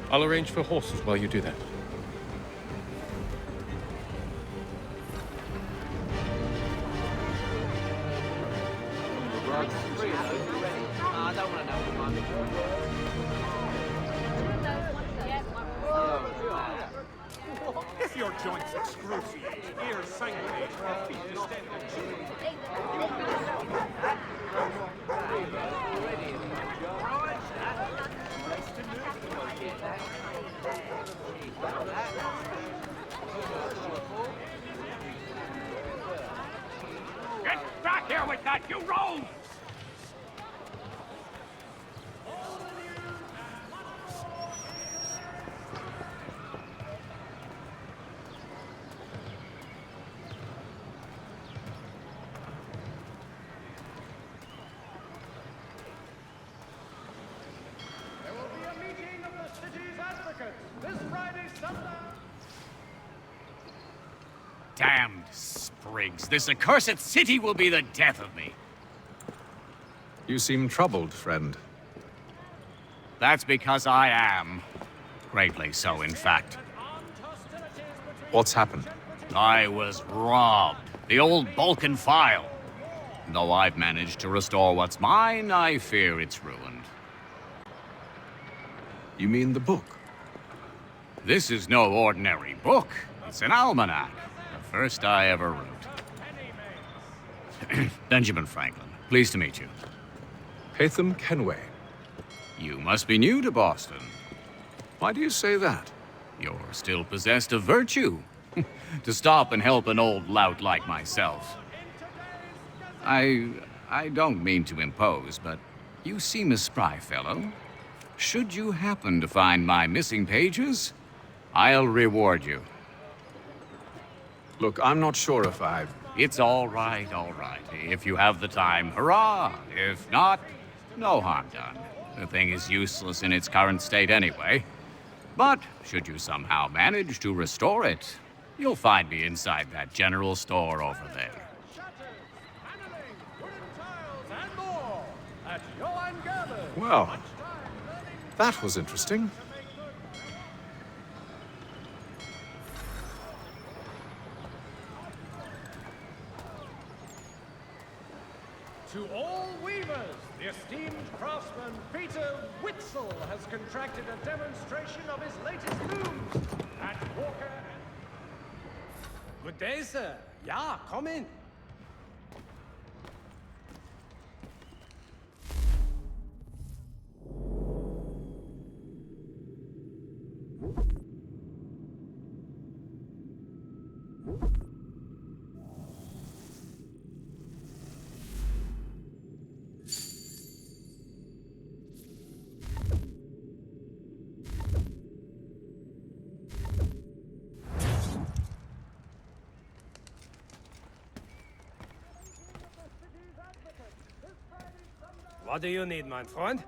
Speaker 15: I'll arrange for horses while you do that.
Speaker 11: If your joints excruciate, ears sanguinate, or feet distended,
Speaker 9: You rogue!
Speaker 12: There will be a meeting of the city's advocates this Friday sundown.
Speaker 9: Damned sprigs. This accursed city will be the death of me.
Speaker 2: You seem troubled, friend.
Speaker 9: That's because I am. Greatly so, in fact.
Speaker 2: What's happened?
Speaker 9: I was robbed. The old Balkan file. Though I've managed to restore what's mine, I fear it's ruined.
Speaker 2: You mean the book?
Speaker 9: This is no ordinary book. It's an almanac. The first I ever wrote. Benjamin Franklin, pleased to meet you.
Speaker 2: Hatham Kenway.
Speaker 9: You must be new to Boston.
Speaker 2: Why do you say that?
Speaker 9: You're still possessed of virtue. To stop and help an old lout like myself. I don't mean to impose, but you seem a spry fellow. Should you happen to find my missing pages, I'll reward you.
Speaker 2: Look, I'm not sure if I've...
Speaker 9: It's all right, all right. If you have the time, hurrah! If not, no harm done. The thing is useless in its current state anyway. But should you somehow manage to restore it, you'll find me inside that general store over there.
Speaker 2: Well, that was interesting.
Speaker 12: To all weavers, the esteemed craftsman Peter Witzel has contracted a demonstration of his latest looms at Walker.
Speaker 23: Good day, sir. Yeah, come in. What do you need, my friend?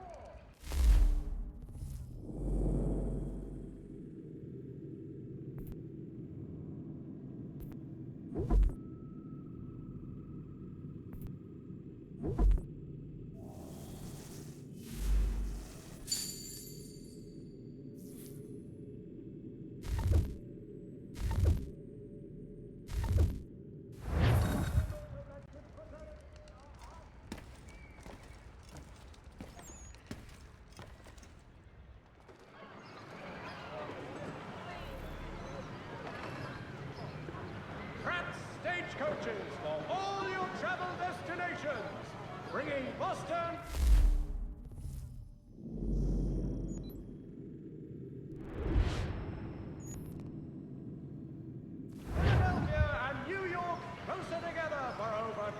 Speaker 12: Stagecoaches for all your travel destinations, bringing Boston. Philadelphia and New York closer together for over.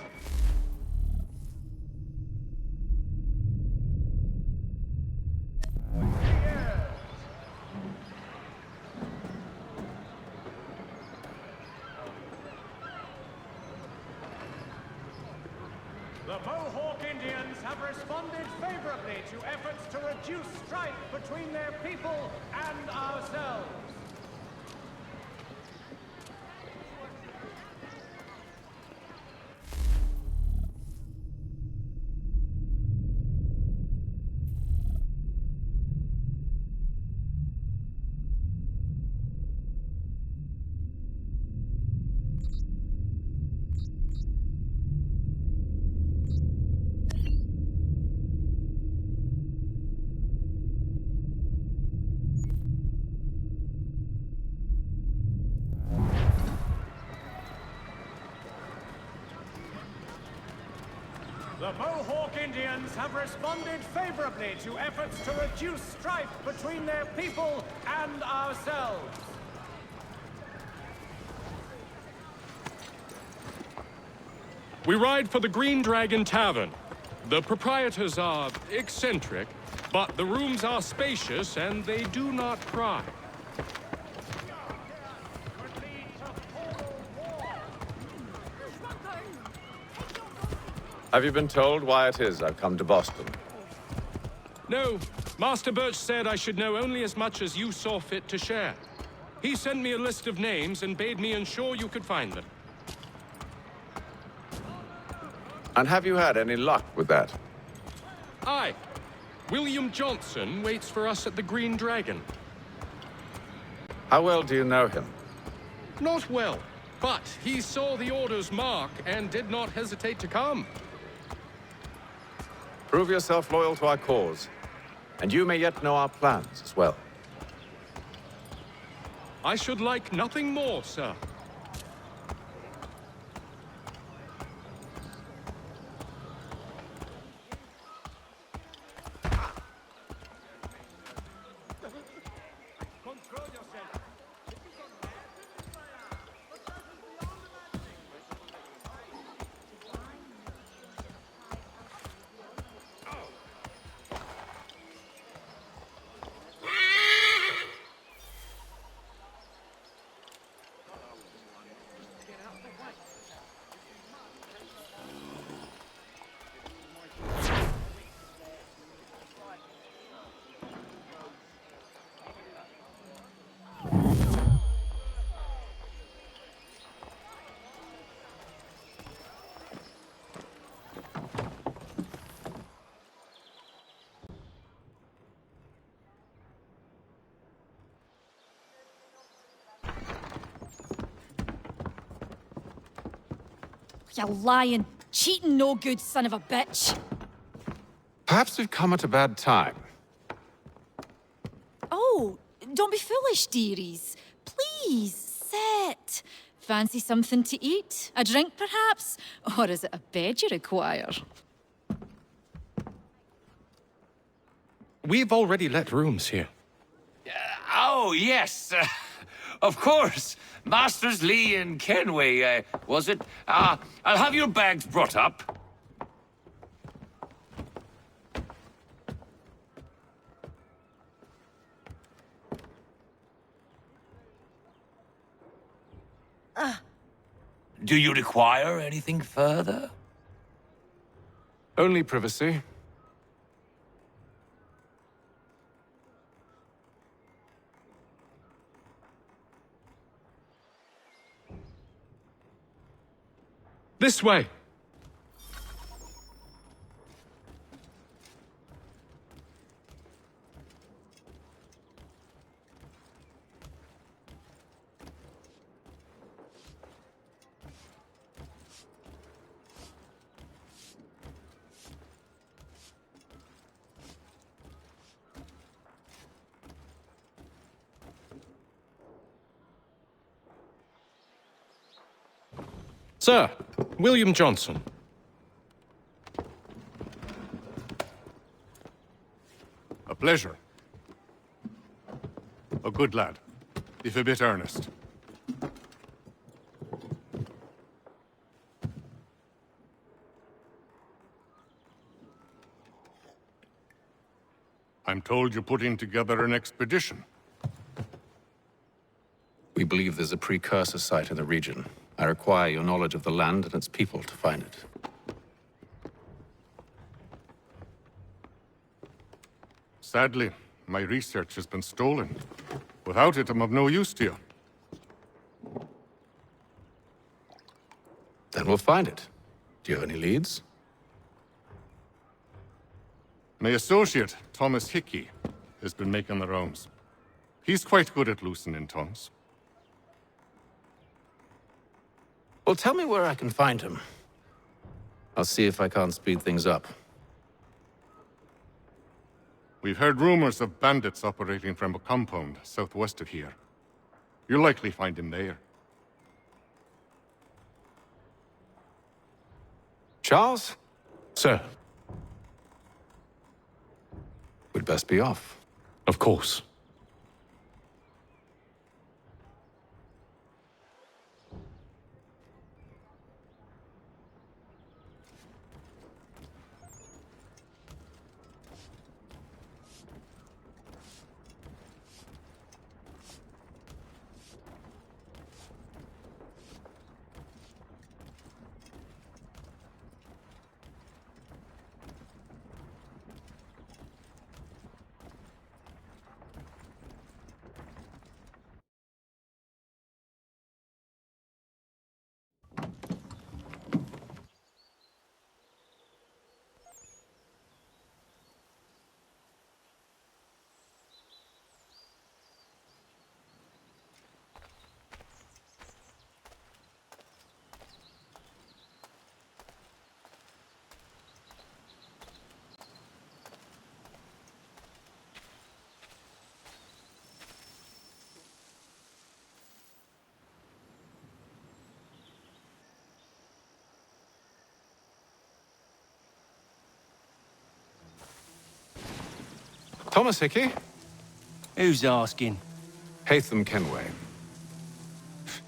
Speaker 12: The Mohawk Indians have responded favorably to efforts to reduce strife between their people and ourselves. The Mohawk Indians have responded favorably to efforts to reduce strife between their people and ourselves.
Speaker 15: We ride for the Green Dragon Tavern. The proprietors are eccentric, but the rooms are spacious and they do not cry.
Speaker 4: Have you been told why it is I've come to Boston?
Speaker 15: No, Master Birch said I should know only as much as you saw fit to share. He sent me a list of names and bade me ensure you could find them.
Speaker 4: And have you had any luck with that?
Speaker 15: Aye. William Johnson waits for us at the Green Dragon.
Speaker 4: How well do you know him?
Speaker 15: Not well, but he saw the order's mark and did not hesitate to come.
Speaker 4: Prove yourself loyal to our cause, and you may yet know our plans as well.
Speaker 15: I should like nothing more, sir.
Speaker 5: You lying, cheating, no good son of a bitch.
Speaker 4: Perhaps we've come at a bad time.
Speaker 5: Oh, don't be foolish, dearies. Please, sit. Fancy something to eat? A drink, perhaps? Or is it a bed you require?
Speaker 15: We've already let rooms here.
Speaker 6: Oh, yes. Of course. Masters Lee and Kenway, was it? I'll have your bags brought up. Do you require anything further?
Speaker 7: Only privacy.
Speaker 15: This way. Sir, William Johnson.
Speaker 13: A pleasure. A good lad, if a bit earnest. I'm told you're putting together an expedition.
Speaker 7: We believe there's a precursor site in the region. I require your knowledge of the land and its people to find it.
Speaker 13: Sadly, my research has been stolen. Without it, I'm of no use to you.
Speaker 7: Then we'll find it. Do you have any leads?
Speaker 13: My associate, Thomas Hickey, has been making the rounds. He's quite good at loosening tongues.
Speaker 7: Well, tell me where I can find him. I'll see if I can't speed things up.
Speaker 13: We've heard rumors of bandits operating from a compound southwest of here. You'll likely find him there.
Speaker 7: Charles?
Speaker 15: Sir.
Speaker 7: We'd best be off.
Speaker 15: Of course.
Speaker 7: Thomas Hickey?
Speaker 23: Who's asking?
Speaker 7: Haytham Kenway.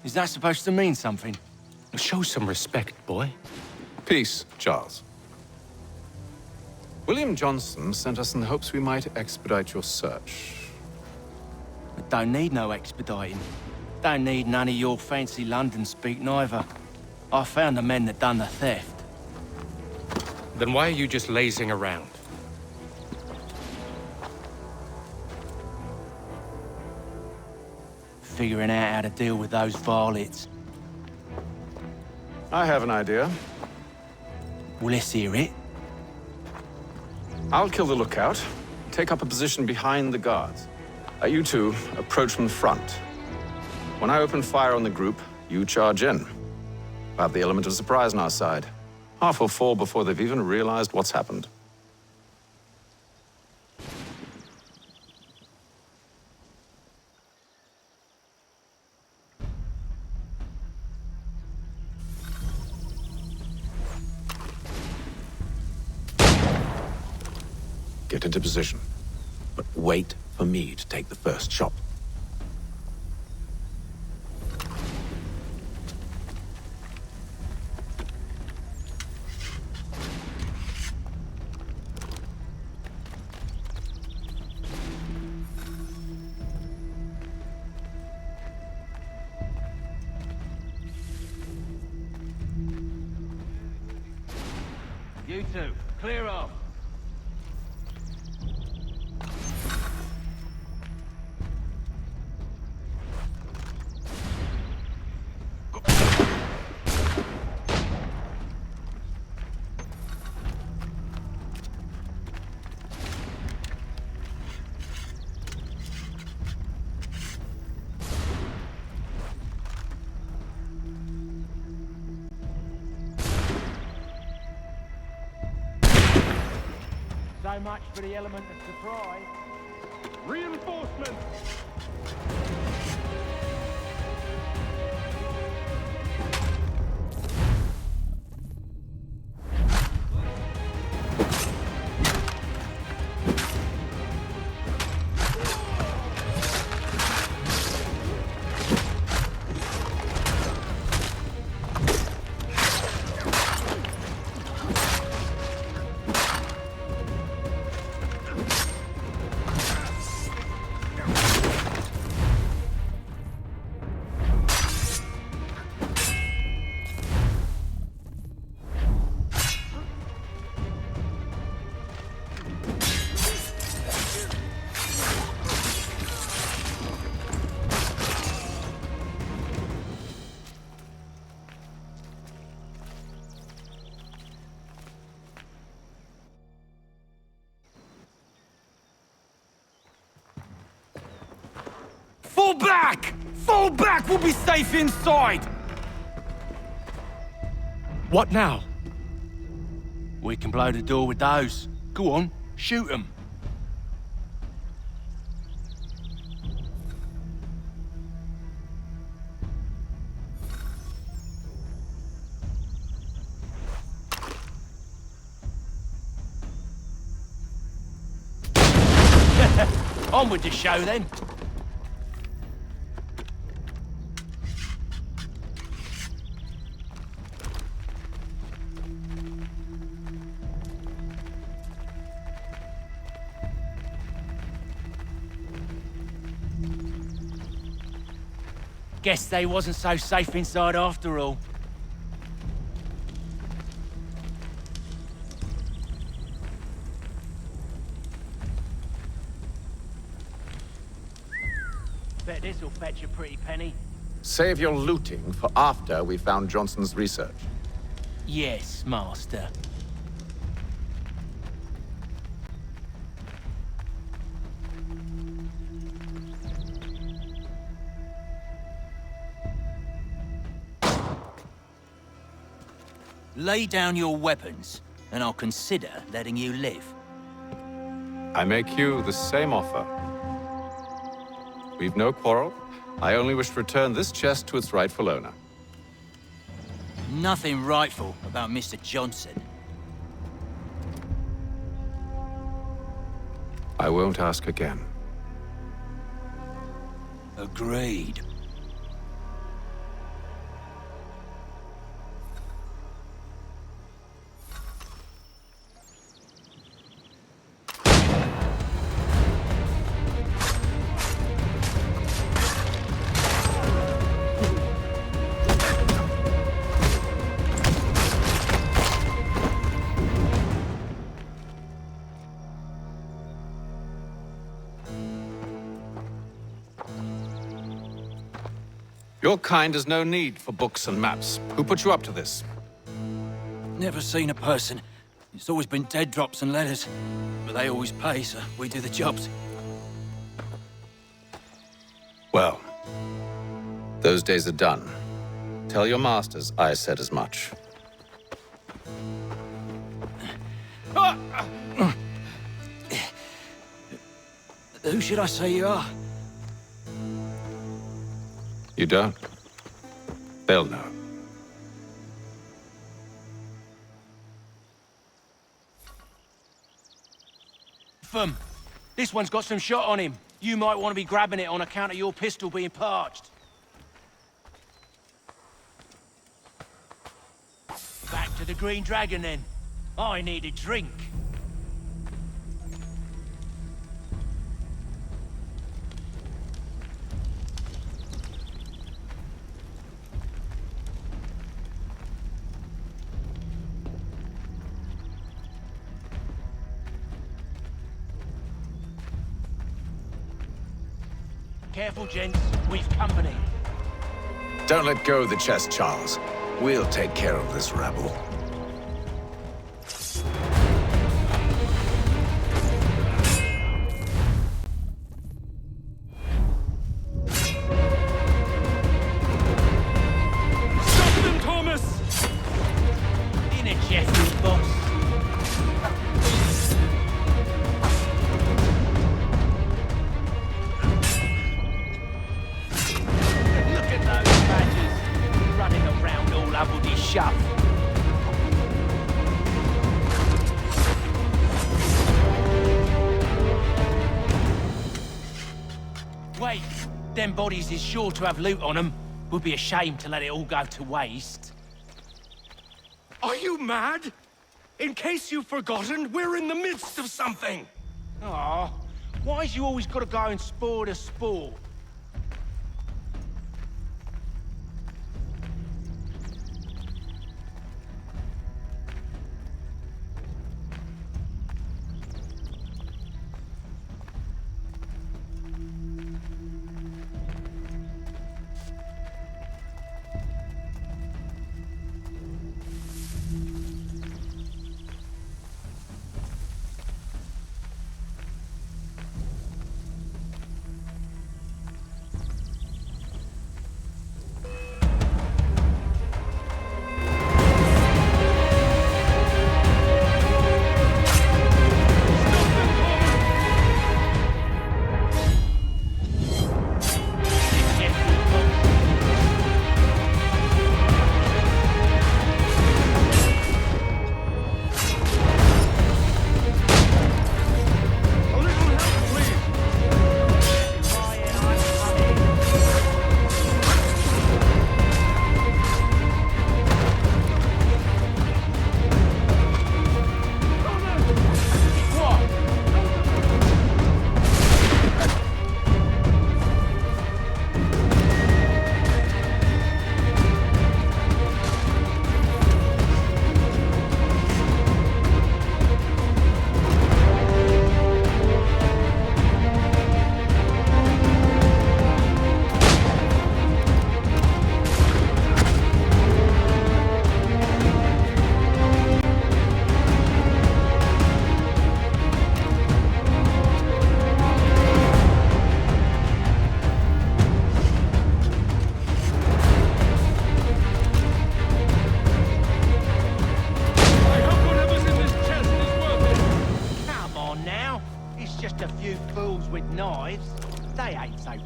Speaker 23: Is that supposed to mean something?
Speaker 7: Show some respect, boy. Peace, Charles. William Johnson sent us in the hopes we might expedite your search.
Speaker 23: I don't need no expediting. Don't need none of your fancy London speak neither. I found the men that done the theft.
Speaker 15: Then why are you just lazing around?
Speaker 23: Figuring out how to deal with those varlets.
Speaker 2: I have an idea.
Speaker 23: Well, let's hear it.
Speaker 2: I'll kill the lookout, take up a position behind the guards. You two approach from the front. When I open fire on the group, you charge in. We'll have the element of surprise on our side. Half will fall before they've even realized what's happened.
Speaker 4: Get into position, but wait for me to take the first shot.
Speaker 23: You two, clear off.
Speaker 12: So much for the element of surprise. Reinforcements!
Speaker 23: Fall back! Fall back! We'll be safe inside!
Speaker 15: What now?
Speaker 23: We can blow the door with those. Go on, shoot them. On with the show then. Guess they wasn't so safe inside after all. Bet this'll fetch a pretty penny.
Speaker 2: Save your looting for after we found Johnson's research.
Speaker 23: Yes, master. Lay down your weapons, and I'll consider letting you live.
Speaker 2: I make you the same offer. We've no quarrel. I only wish to return this chest to its rightful owner.
Speaker 23: Nothing rightful about Mr. Johnson.
Speaker 2: I won't ask again.
Speaker 23: Agreed.
Speaker 2: Your kind has no need for books and maps. Who put you up to this?
Speaker 23: Never seen a person. It's always been dead drops and letters. But they always pay, so we do the jobs.
Speaker 2: Well, those days are done. Tell your masters I said as much.
Speaker 23: Who should I say you are?
Speaker 2: You don't? They'll know.
Speaker 23: This one's got some shot on him. You might want to be grabbing it on account of your pistol being parched. Back to the Green Dragon, then. I need a drink. Careful, gents. We've company.
Speaker 2: Don't let go of the chest, Charles. We'll take care of this rabble.
Speaker 23: Stop them, Thomas! In a chest, boss. Shove. Wait, them bodies is sure to have loot on them. Would be a shame to let it all go to waste.
Speaker 15: Are you mad? In case you've forgotten, we're in the midst of something.
Speaker 23: Aw, why's you always gotta go and spoil the sport?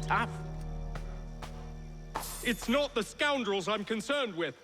Speaker 23: tough.
Speaker 15: It's not the scoundrels I'm concerned with.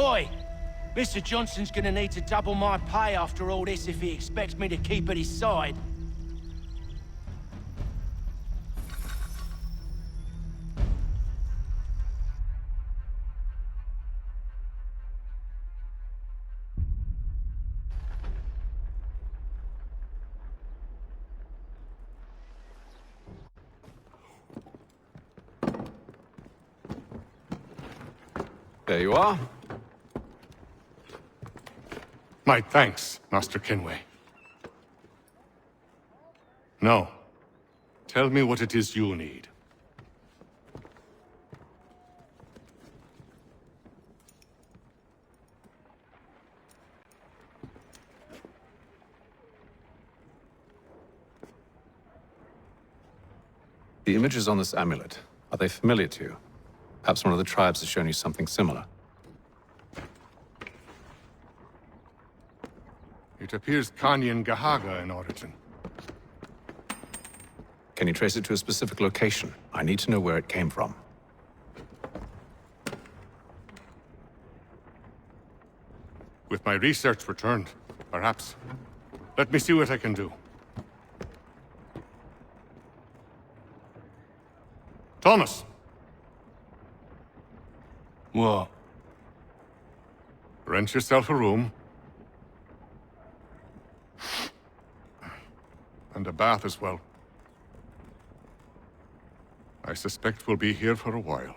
Speaker 23: Oi! Mr. Johnson's gonna need to double my pay after all this if he expects me to keep at his side.
Speaker 2: There you are.
Speaker 13: My thanks, Master Kenway. Now, tell me what it is you need.
Speaker 2: The images on this amulet, are they familiar to you? Perhaps one of the tribes has shown you something similar.
Speaker 13: It appears Kanyan Gahaga in origin.
Speaker 2: Can you trace it to a specific location? I need to know where it came from.
Speaker 13: With my research returned, perhaps. Let me see what I can do. Thomas!
Speaker 23: What?
Speaker 13: Rent yourself a room. And a bath as well. I suspect we'll be here for a while.